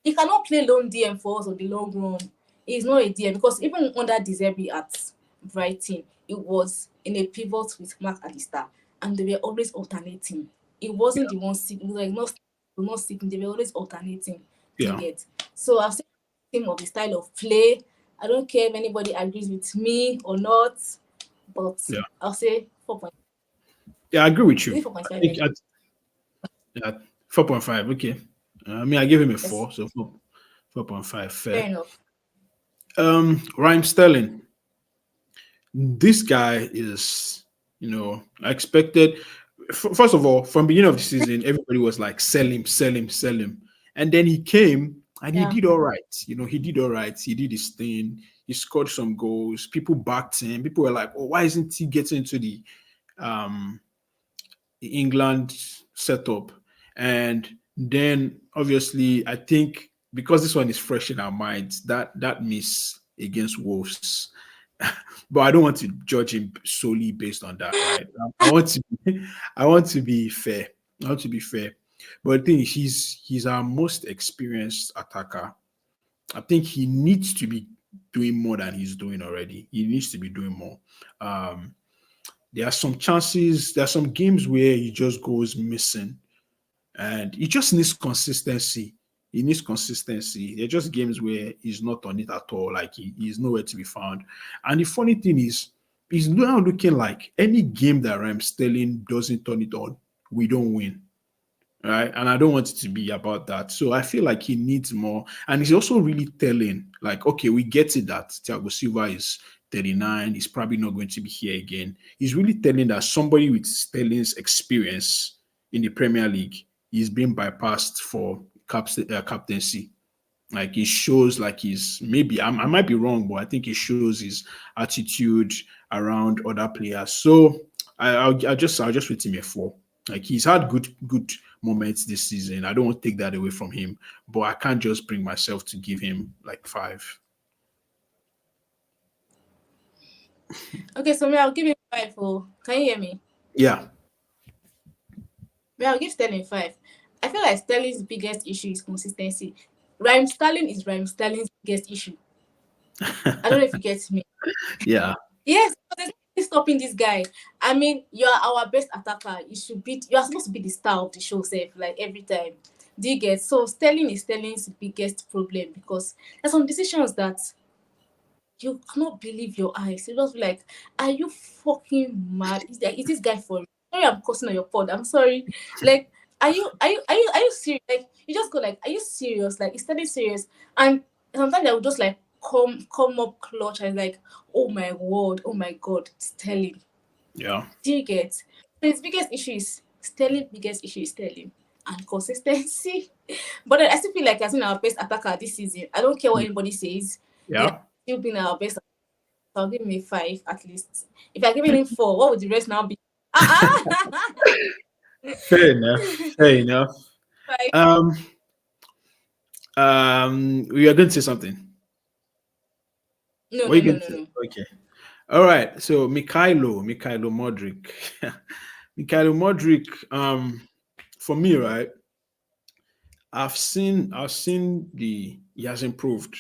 S2: he cannot play lone DM for us on the long run. He's not a DM because even under De Zerbi at Brighton, it was in a pivot with Mark Alistair, and they were always alternating. It wasn't the one sitting, like not sitting. They were always alternating. You get. So I've seen him of the style of play. I don't care if anybody agrees with me or not, but I'll say 4.5.
S1: Yeah, I agree with you.
S2: 4.5.
S1: Yeah, 4.5. Okay. I mean, I gave him a 4, so 4.5. Fair
S2: enough.
S1: Raheem Sterling. This guy is, I expected. First of all, from beginning of the season, everybody was like, sell him. And then he came and he did all right. He did all right. He did his thing. He scored some goals. People backed him. People were like, oh, why isn't he getting into the England setup? And then obviously, I think because this one is fresh in our minds, that miss against Wolves. But I don't want to judge him solely based on that, right? I want to be fair. But the thing is, he's our most experienced attacker. I think he needs to be doing more than he's doing already. He needs to be doing more. Um, there are some chances, there are some games where he just goes missing, and he just needs consistency. He needs consistency. They're just games where he's not on it at all. Like he's nowhere to be found. And the funny thing is, he's now looking like any game that Raheem Sterling doesn't turn it on, we don't win. Right. And I don't want it to be about that. So I feel like he needs more. And he's also really telling, like, okay, we get it that Thiago Silva is 39. He's probably not going to be here again. He's really telling that somebody with Sterling's experience in the Premier League is being bypassed for captaincy. Like he shows like he's maybe I might be wrong, but I think he shows his attitude around other players. So I'll just rate him a 4. Like he's had good moments this season. I don't want to take that away from him, but I can't just bring myself to give him like 5.
S2: Okay, so me, I'll give him 5. Oh, can you hear me?
S1: Yeah.
S2: Me, I'll give Sterling 5. I feel like Sterling's biggest issue is consistency. Raheem Sterling is Raheem Sterling's biggest issue. I don't know if you get me.
S1: Yeah.
S2: Yes, but there's nothing stopping this guy. I mean, you are our best attacker. You are supposed to be the star of the show, safe, like every time. Do you get? So Sterling is Sterling's biggest problem because there's some decisions that you cannot believe your eyes. You just be like, are you fucking mad? Is this guy for real? Sorry, I'm cussing on your pod. I'm sorry. Like, are you serious? Like, you just go like, are you serious? Like, is Sterling serious? And sometimes I would just like come up clutch and like, oh my word, oh my god, Sterling.
S1: Yeah.
S2: Do you get? So his biggest issue is Sterling. Biggest issue is Sterling and consistency. But I still feel like he's been our best attacker this season. I don't care what anybody says.
S1: Yeah.
S2: Still been our best. So I'll give him a 5 at least. If I give him 4, what would the rest now be?
S1: Fair enough. Fair enough.
S2: 5.
S1: We are going to say something.
S2: No.
S1: Okay. All right. So Mikhailo Modric. Mikhailo Modric, for me, right? I've seen he has improved.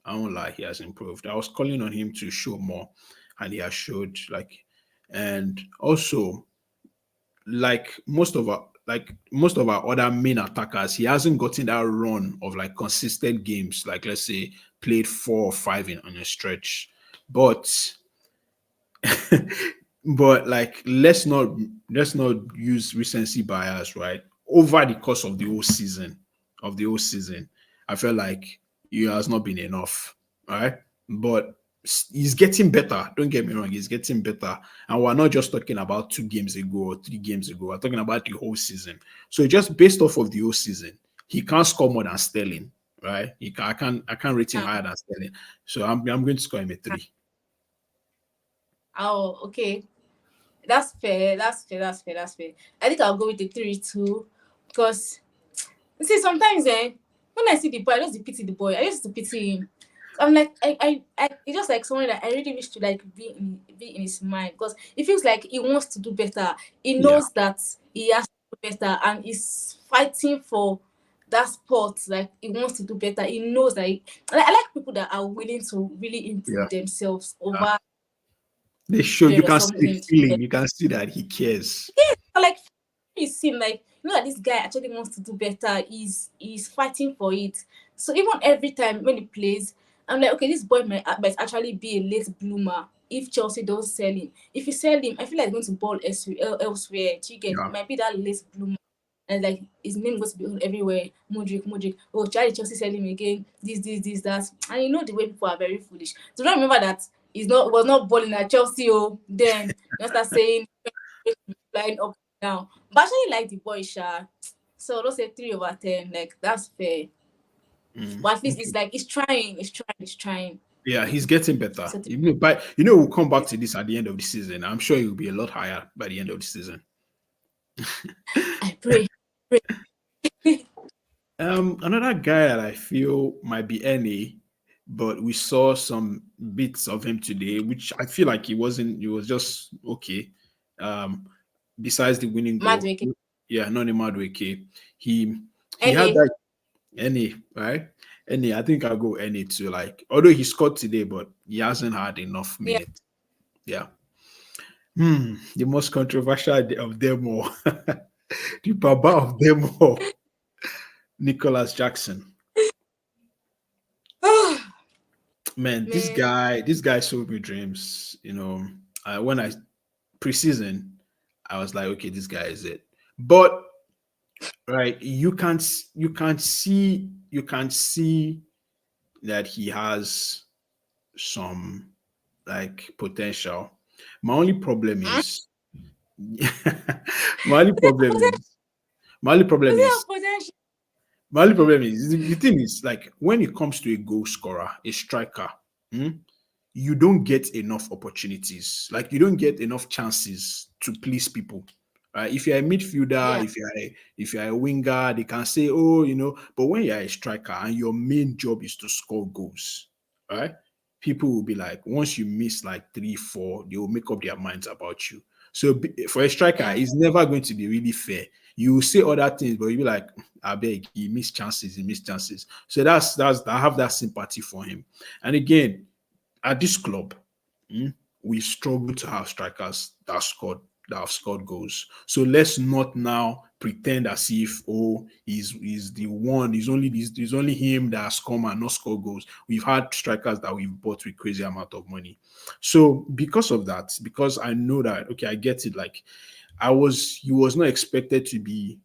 S1: I won't lie, he has improved. I was calling on him to show more, and he has showed and also most of our other main attackers, he hasn't gotten that run of like consistent games, like let's say played 4 or 5 on a stretch. But but like let's not use recency bias, right? Over the course of the whole season, I felt like it has not been enough, right? But he's getting better. Don't get me wrong, he's getting better. And we're not just talking about 2 games ago or 3 games ago. We're talking about the whole season. So just based off of the whole season, he can't score more than Sterling, right? I can't rate him higher than Sterling. So I'm going to score him a 3.
S2: Oh, okay. That's fair. I think I'll go with the 3 too. Because see, sometimes when I see the boy, I just pity the boy. I used to pity him. I'm like, it's just like someone that I really wish to like be in his mind because it feels like he wants to do better. He knows that he has to do better and he's fighting for that spot. Like he wants to do better. He knows that. I like people that are willing to really improve themselves over.
S1: They show you can see the
S2: something.
S1: feeling. You can see that he cares.
S2: Like you seem like that this guy actually wants to do better. He's fighting for it. So even every time when he plays, I'm like, okay, this boy might actually be a late bloomer if Chelsea don't sell him. If you sell him, I feel like he's going to ball elsewhere. Do you get? It might be that late bloomer. And like his name goes to be on everywhere. Modric. Oh, Chelsea sell him again. This, that. And you know the way people are very foolish. So don't remember that was not balling at Chelsea. Oh, then you start saying flying up and down. But I actually like the boy, Sha. So don't say 3/10. Like that's fair. But at least it's like he's trying.
S1: Yeah, he's getting better. So but we'll come back to this at the end of the season. I'm sure he'll be a lot higher by the end of the season.
S2: I pray.
S1: Another guy that I feel might be NA, but we saw some bits of him today, which I feel like he was just okay. Besides the winning goal.
S2: Madueke.
S1: Yeah, not a Madueke. He had that. Any, right? Any, I think I'll go any too. Like, although he scored today, but he hasn't had enough
S2: Yeah.
S1: minutes. Yeah. The most controversial of them all, the Baba of them all, Nicholas Jackson. Man,
S2: Man.
S1: this guy sold me dreams. When I preseason, I was like, okay, this guy is it. But right, you can see that he has some like potential. My only problem
S2: Hmm?
S1: is my only problem is my only
S2: Does
S1: problem
S2: he have
S1: is
S2: potential?
S1: my only problem is the thing is like when it comes to a goal scorer, a striker, hmm, you don't get enough opportunities. Like you don't get enough chances to please people. Right? If you're a midfielder,
S2: Yeah.
S1: if you're a winger, they can say, oh, but when you're a striker and your main job is to score goals, right? People will be like, once you miss like three, four, they will make up their minds about you. So for a striker,
S2: Yeah.
S1: it's never going to be really fair. You will say other things, but you'll be like, I beg, he missed chances, he missed chances. So that's I have that sympathy for him. And again, at this club, mm, we struggle to have strikers that have scored goals. So let's not now pretend as if he's the one. He's only him that has come and not scored goals. We've had strikers that we've bought with crazy amount of money. So because of that, because I know that okay, I get it. Like he was not expected to be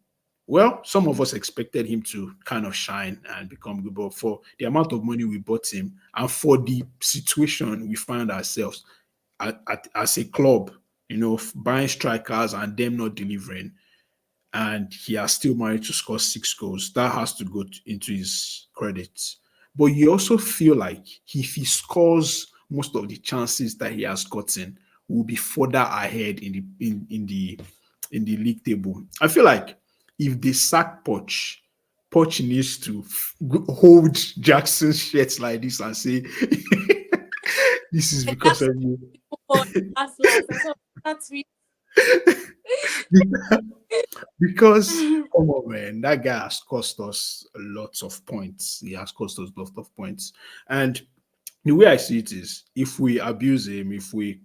S1: well, some of us expected him to kind of shine and become good, but for the amount of money we bought him and for the situation we find ourselves as a club, buying strikers and them not delivering, and he has still managed to score 6 goals, that has to go into his credits. But you also feel like if he scores most of the chances that he has gotten, will be further ahead in the league table. I feel like if they sack Poch, Poch needs to hold Jackson's shirts like this and say, "This is
S2: And
S1: because
S2: that's
S1: of you."
S2: for last. I saw that tweet.
S1: Because come on, man, that guy has cost us lots of points. He has cost us lots of points. And the way I see it is, if we abuse him, if we,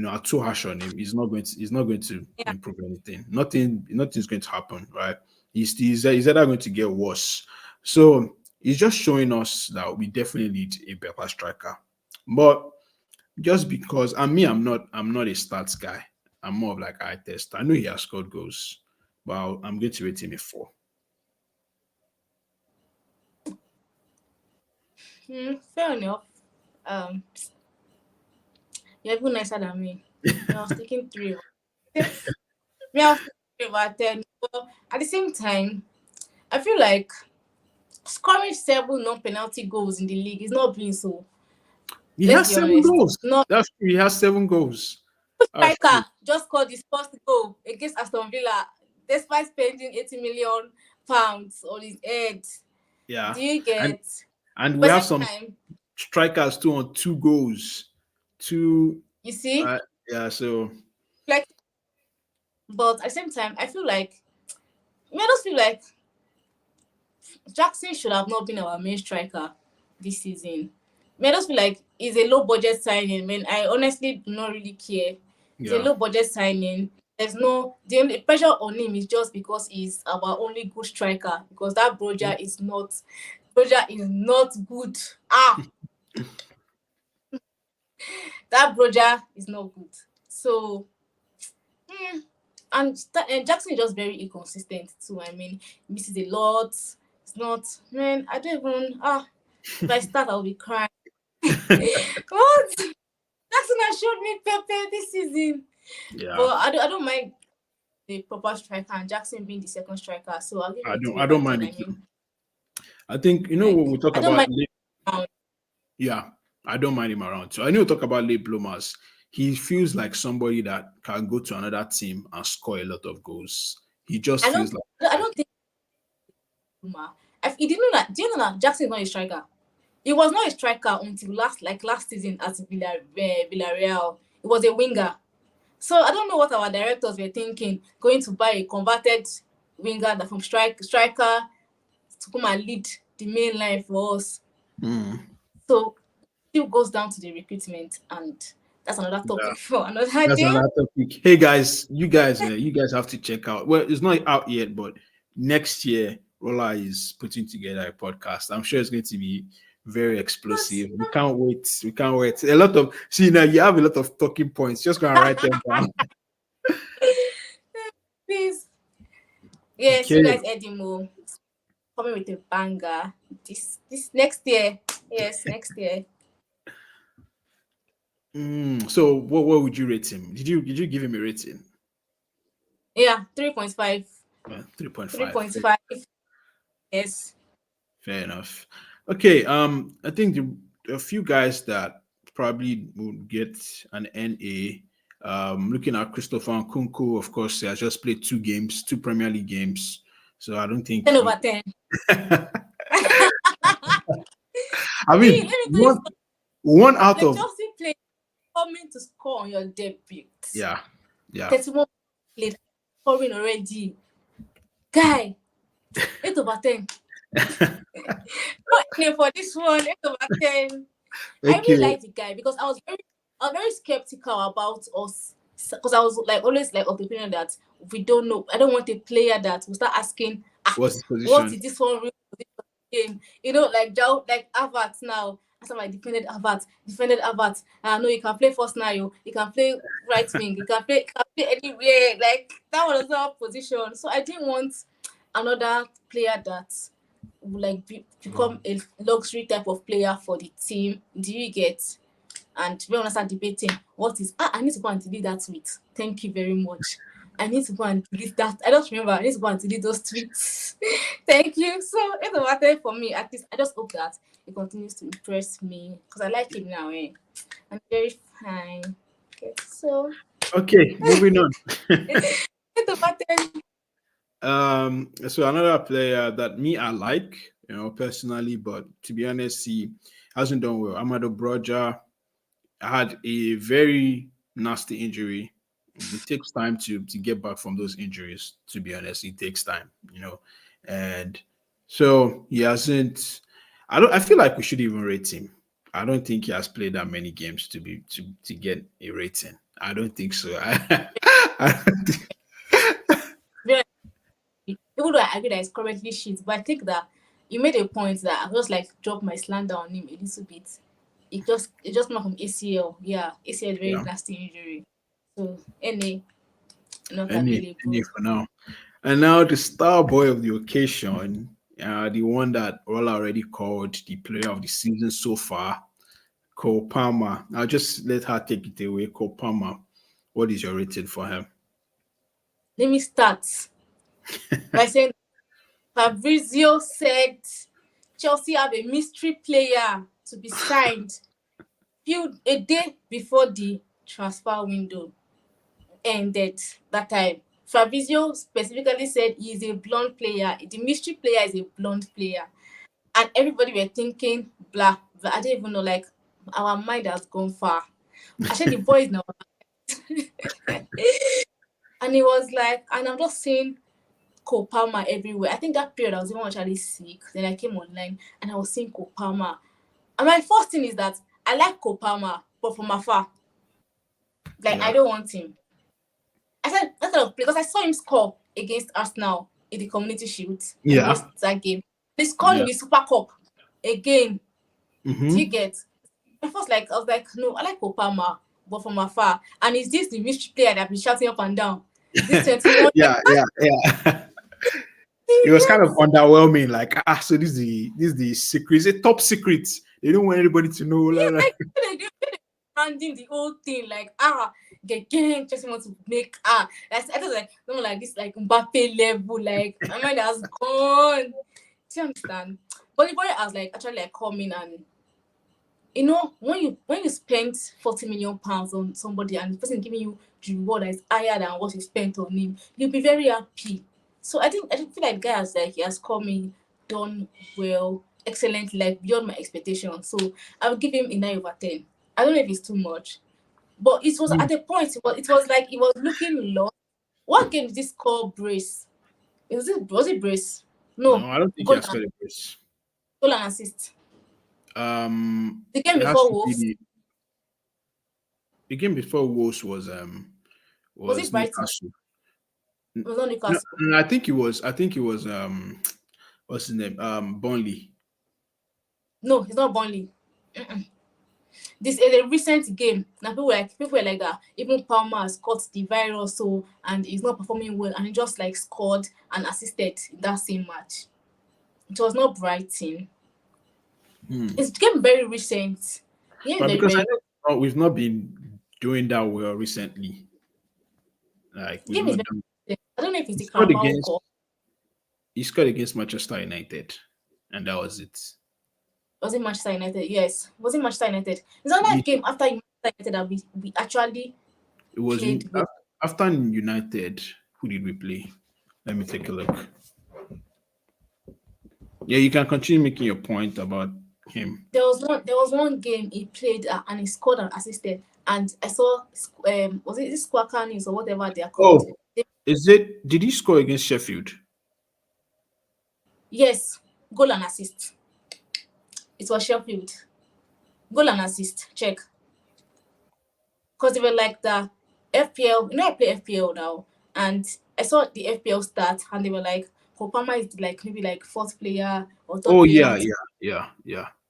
S1: are too harsh on him, he's not going to
S2: Yeah.
S1: improve anything. Nothing's going to happen, right? He's either going to get worse. So he's just showing us that we definitely need a better striker. But just because I'm not a stats guy. I'm more of like eye test. I know he has scored goals, but I'm going to rate him a 4.
S2: Fair enough. Um, you're even nicer than me. I was thinking 3. Me, I was thinking 3/10. But at the same time, I feel like scoring 7 non-penalty goals in the league is not being so.
S1: He
S2: Let's
S1: has
S2: be
S1: 7 goals.
S2: honest. Not
S1: That's true. He has 7 goals. That's true.
S2: striker just scored his first goal against Aston Villa, despite spending 80 million pounds on his head.
S1: Yeah.
S2: Do you
S1: And
S2: get?
S1: and we
S2: But
S1: have
S2: same
S1: some
S2: time,
S1: strikers too on 2 goals. Two
S2: you see,
S1: yeah, so
S2: like, but at the same time, I feel like me, I just feel like Jackson should have not been our main striker this season. Me, I just feel like he's a low budget signing. Man, I honestly do not really care. It's a
S1: yeah.
S2: low budget signing. There's no the only pressure on him is just because he's our only good striker. Because that Broja is not good. That Broja is not good. So mm, and Jackson is just very inconsistent too. I mean, he misses a lot. It's not man. I don't even if I start, I'll be crying. What? Jackson has showed me Pepe this season, but
S1: Yeah.
S2: I don't mind the proper striker and Jackson being the second striker. So I'll give
S1: I
S2: him
S1: don't
S2: three
S1: I
S2: over
S1: don't mind
S2: ten.
S1: it
S2: I
S1: too.
S2: mean,
S1: I think
S2: like
S1: when we talk
S2: I don't
S1: about
S2: mind.
S1: late, yeah, I don't mind him around. So I know we talk about late bloomers. He feels like somebody that can go to another team and score a lot of goals. He just
S2: I
S1: feels
S2: don't.
S1: like
S2: I don't think. You didn't know that. Do you know that Jackson is not a striker? He was not a striker until last season at Villarreal. He was a winger. So I don't know what our directors were thinking, going to buy a converted winger that from striker to come and lead. the main line for us.
S1: Mm.
S2: So still goes down to the recruitment, and that's another topic for another
S1: That's
S2: day.
S1: another topic. Hey guys, you guys have to check out. Well, it's not out yet, but next year, Rolla is putting together a podcast. I'm sure it's going to be very explosive. We can't wait. We can't wait. A lot of now you have a lot of talking points. Just gonna write them down.
S2: Please. Yes,
S1: Okay.
S2: you guys, Edimo, coming with a banger this next year. Yes, next year.
S1: So what would you rate him? Did you give him a rating?
S2: Yeah, 3.5.
S1: 3.5.
S2: 3.5. Yes.
S1: Fair enough. Okay. I think a few guys that probably would get an NA. Looking at Christopher Nkunku, of course, he has just played 2 games, 2 Premier League games. So I don't think
S2: 10 over 10.
S1: I mean,
S2: let me tell you,
S1: one out of
S2: Chelsea played coming to score on your debut.
S1: Yeah.
S2: 31 played scoring already. Guy, 8 over 10. For this one, 8 over 10.
S1: Okay.
S2: I really like the guy because I was very skeptical about us, because I was like always like of the opinion that we don't know. I don't want a player that will start asking,
S1: what's his position?
S2: What is this one real position? You know, like Havertz now. As I defended Havertz. I know you can play first now. You can play right wing. You can play anywhere. Like that was our position. So I didn't want another player that would like become a luxury type of player for the team. Do you get? And we want to start debating what is. I need to go and delete that tweet. Thank you very much. I need to go and delete that. I don't remember. I need to go and delete those tweets. Thank you. So it's a matter for me. At least I just hope that it continues to impress me because I like him now. I'm very fine. Okay, so
S1: moving on.
S2: it's a matter.
S1: So another player that I like, personally, but to be honest, he hasn't done well. Amado Broja had a very nasty injury. It takes time to get back from those injuries. To be honest, it takes time, and so he hasn't. I feel like we should even rate him. I don't think he has played that many games to get a rating. I don't think so.
S2: Even though I agree that it's currently shit, but I think that you made a point that I just like drop my slander on him a little bit. It just came from ACL. Yeah, ACL is very nasty injury. So not available.
S1: Any for now. And now the star boy of the occasion, the one that Rolla already called the player of the season so far, Cole Palmer. I'll just let her take it away. Cole Palmer, what is your rating for him?
S2: Let me start by saying Fabrizio said Chelsea have a mystery player to be signed a day before the transfer window ended that time. Fabrizio specifically said he is a blonde player. The mystery player is a blonde player. And everybody were thinking black. But I don't even know, like, our mind has gone far. Actually, the boys now. And he was like, and I'm just seeing Cole Palmer everywhere. I think that period I was even actually sick. Then I came online and I was seeing Cole Palmer. And my first thing is that I like Cole Palmer, but from afar. Like, I don't want him. I said that kind of play because I saw him score against Arsenal in the Community Shield.
S1: Yeah.
S2: That game. He scored in the Super Cup again.
S1: Mm-hmm.
S2: Do you get? At first, I was like, no, I like Cole Palmer, but from afar. And is this the mystery player that I've been shouting up and down? This 21.
S1: yeah. It was kind of underwhelming. Like, so this is the secret. It's a top secret. They don't want anybody to know.
S2: Like they're branding the whole thing. Like, again, just want to make I was like, no, like this, like Mbappe level. Like, my mind has gone. Do you understand? But the boy has like actually like coming and when you spend £40 million on somebody and the person giving you the reward that is higher than what you spent on him, you'll be very happy. So I feel like the guy he has come in, done well, excellent, like beyond my expectations. So I would give him a 9 over 10. I don't know if it's too much, but it was at the point it was like he was looking lost. What game did this called Brace? Was it Brace? No,
S1: I don't think he has called it Brace.
S2: Goal and assist. The game
S1: It has
S2: before
S1: to be
S2: Wolves.
S1: the game before Wolves was
S2: Was it Brighton?
S1: Newcastle.
S2: It was not
S1: No,
S2: Newcastle.
S1: no, I think it was what's his name? Burnley.
S2: No, it's not Burnley. This is a recent game. Now people were like that. Even Palmer has caught the virus, so and he's not performing well, and he just like scored and assisted in that same match. It was not Brighton. It's game very recent. Yeah,
S1: But
S2: very
S1: because I
S2: very.
S1: know we've not been doing that well recently. Like
S2: The
S1: we've
S2: game is
S1: not
S2: very
S1: done.
S2: recent. I don't know if it's
S1: He
S2: the
S1: scored
S2: Carabao
S1: against
S2: Cup.
S1: he scored against Manchester United, and that was it.
S2: Was it Manchester United? Yes. Was it Manchester United? It's another
S1: He-
S2: game after Manchester United that we actually
S1: It was
S2: played well.
S1: after United. Who did we play? Let me take a look. Yeah, you can continue making your point about him.
S2: There was one game he played and he scored and assisted, and I saw was it this Squawka News or whatever they are called.
S1: Oh, did he score against Sheffield?
S2: Yes, goal and assist. It was Sheffield. Goal and assist. Check. Because they were like the FPL. You know I play FPL now, and I saw the FPL stats, and they were like, Kopama is like maybe like fourth player or third
S1: Oh
S2: player
S1: yeah.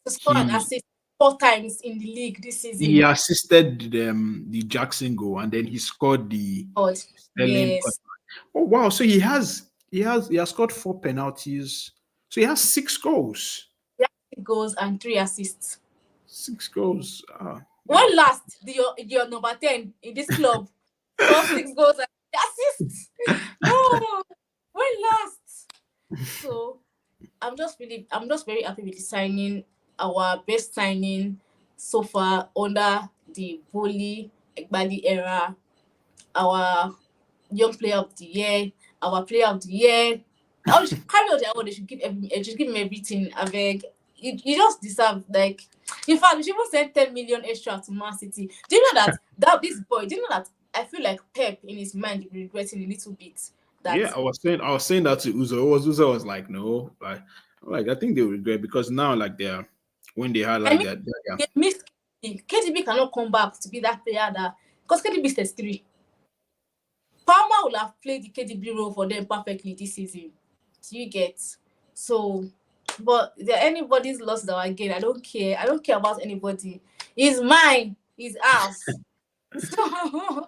S2: to score an assist 4 times in the league this
S1: He
S2: season.
S1: assisted the Jackson goal, and then he scored the
S2: God,
S1: Sterling.
S2: yes.
S1: Oh wow! So he has scored 4 penalties. So he has 6 goals.
S2: 3 goals and 3 assists.
S1: 6 goals.
S2: When last your number 10 in this club score 6 goals and assists? Oh, when last? So I'm just very happy with the signing, our best signing so far under the Boli Egbali era, our young player of the year, our player of the year. I should carry out the award. They should give him everything. I beg. You just deserve, like, in fact, we should even send 10 million extra to Man City. Do you know that this boy? Do you know that I feel like Pep in his mind will be regretting a little bit that
S1: Yeah, I was saying that to Uzo. Uzo was like, no, like I think they will regret because now like they're when they had
S2: I
S1: like
S2: mean
S1: that.
S2: they missed KDB. KDB cannot come back to be that player that because KDB is 33. Palmer will have played the KDB role for them perfectly this season. Do you get? So, but if anybody's lost our game, I don't care. I don't care about anybody. He's mine. He's ours. So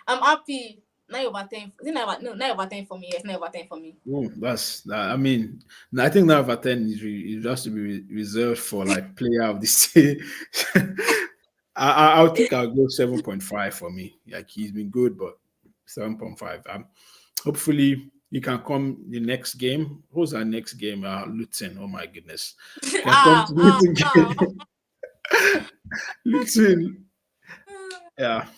S2: I'm happy. 9/10. Is it 9/10 for me? Yes, 9/10 for me.
S1: Oh, I mean, I think now over 10 it has to be reserved for like player of the season. I think I'll go 7.5 for me. Like he's been good, but 7.5. Hopefully he can come the next game. Who's our next game? Luton. Oh my goodness. Can come to Luton. Luton. Yeah.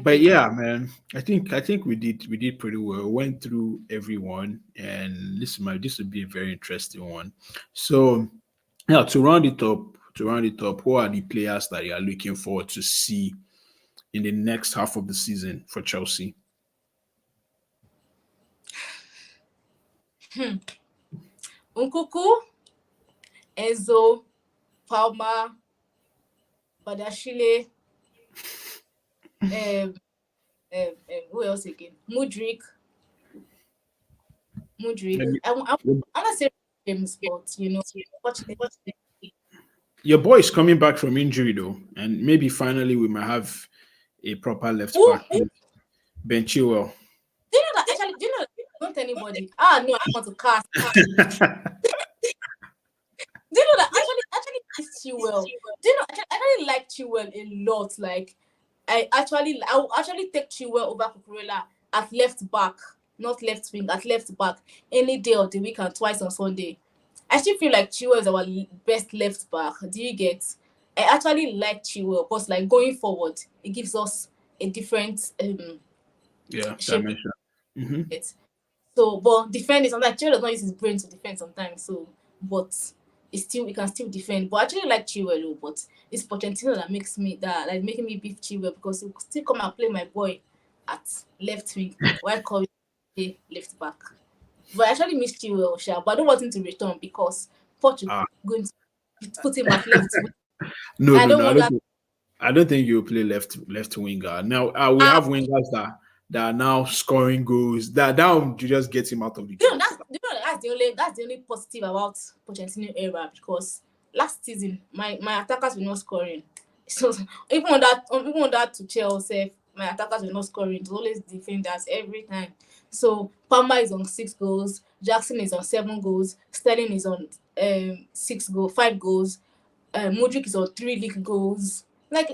S1: But yeah, man, I think we did pretty well. Went through everyone, and this would be a very interesting one. So yeah, to round it up, who are the players that you are looking forward to see in the next half of the season for Chelsea?
S2: Nkuku, Enzo, Palmer, Badashile, who else again? Mudrik. I'm not saying James, but unfortunately.
S1: Your boy is coming back from injury though, and maybe finally we might have a proper left back. Ben Chilwell.
S2: Do you know that actually? Do you know? Don't tell anybody. No, I don't want to cast. Do you know that actually it's Chilwell? Do you know? I really like Chilwell a lot. Like I will actually take Chilwell over Cucurella at left back, not left wing, at left back any day of the week and twice on Sunday. I still feel like Chilwell is our best left back. Do you get? I actually like Chilwell because, like, going forward, it gives us a different shape.
S1: Dimension.
S2: So, but defending sometimes Chilwell does not use his brain to defend sometimes. So, but we can still defend. But I actually like Chilwell, but it's Pochettino that making me beef Chilwell because he'll still come and play my boy at left wing while calling left back. But I actually miss Chilwell, but I don't want him to return because Portugal
S1: Ah,
S2: going to put him at left wing.
S1: no,
S2: I
S1: no,
S2: don't
S1: no.
S2: want that.
S1: I don't think you will play left winger. Now we
S2: Ah,
S1: have wingers that are now scoring goals. That one, you just get him out of the
S2: you know,
S1: job.
S2: that's the only positive about Pochettino era, because last season my attackers were not scoring. So even on that to Chelsea, my attackers were not scoring. It's always defenders every time. So Palmer is on 6 goals, Jackson is on 7 goals, Sterling is on 5 goals, Modric is on 3 league goals. Like,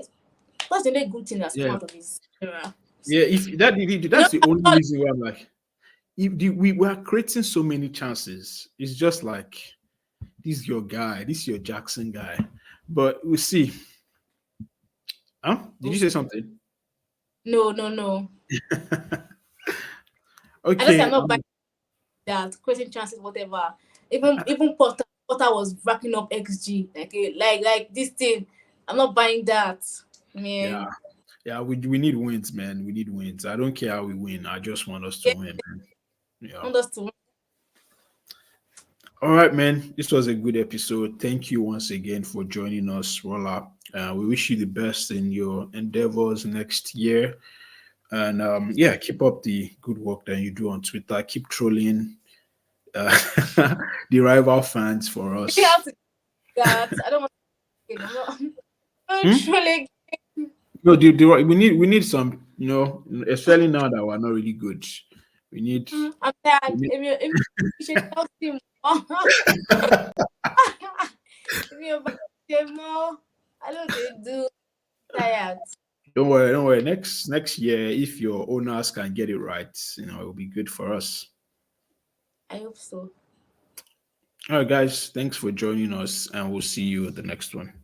S2: that's the only good thing that's come
S1: Yeah,
S2: out of his era.
S1: yeah. If
S2: You know,
S1: that's the only reason why I'm like, we are creating so many chances. It's just like this is your guy, this is your Jackson guy. But we'll see. Huh? Did you say something?
S2: no. I just say I'm
S1: Okay.
S2: not buying that, creating chances, whatever. Even Potter was racking up XG, like this thing. I'm not buying that,
S1: Yeah.
S2: man.
S1: Yeah, we need wins, man. We need wins. I don't care how we win. I just want us to
S2: Yeah,
S1: win, man. Yeah.
S2: want us to win.
S1: All right, man. This was a good episode. Thank you once again for joining us, Rolla. We wish you the best in your endeavors next year. And yeah, keep up the good work that you do on Twitter. Keep trolling uh, the rival fans for
S2: You
S1: us.
S2: have to do that. I don't want to. I'm not. I'm
S1: Hmm?
S2: trolling.
S1: No, we need some, especially now that we're not really good. We need,
S2: I'm tired.
S1: we need
S2: You should tell him more. If you buy more, I don't they do tired.
S1: don't worry. Next year, if your owners can get it right, it'll be good for us.
S2: I hope so.
S1: All right, guys. Thanks for joining us, and we'll see you at the next one.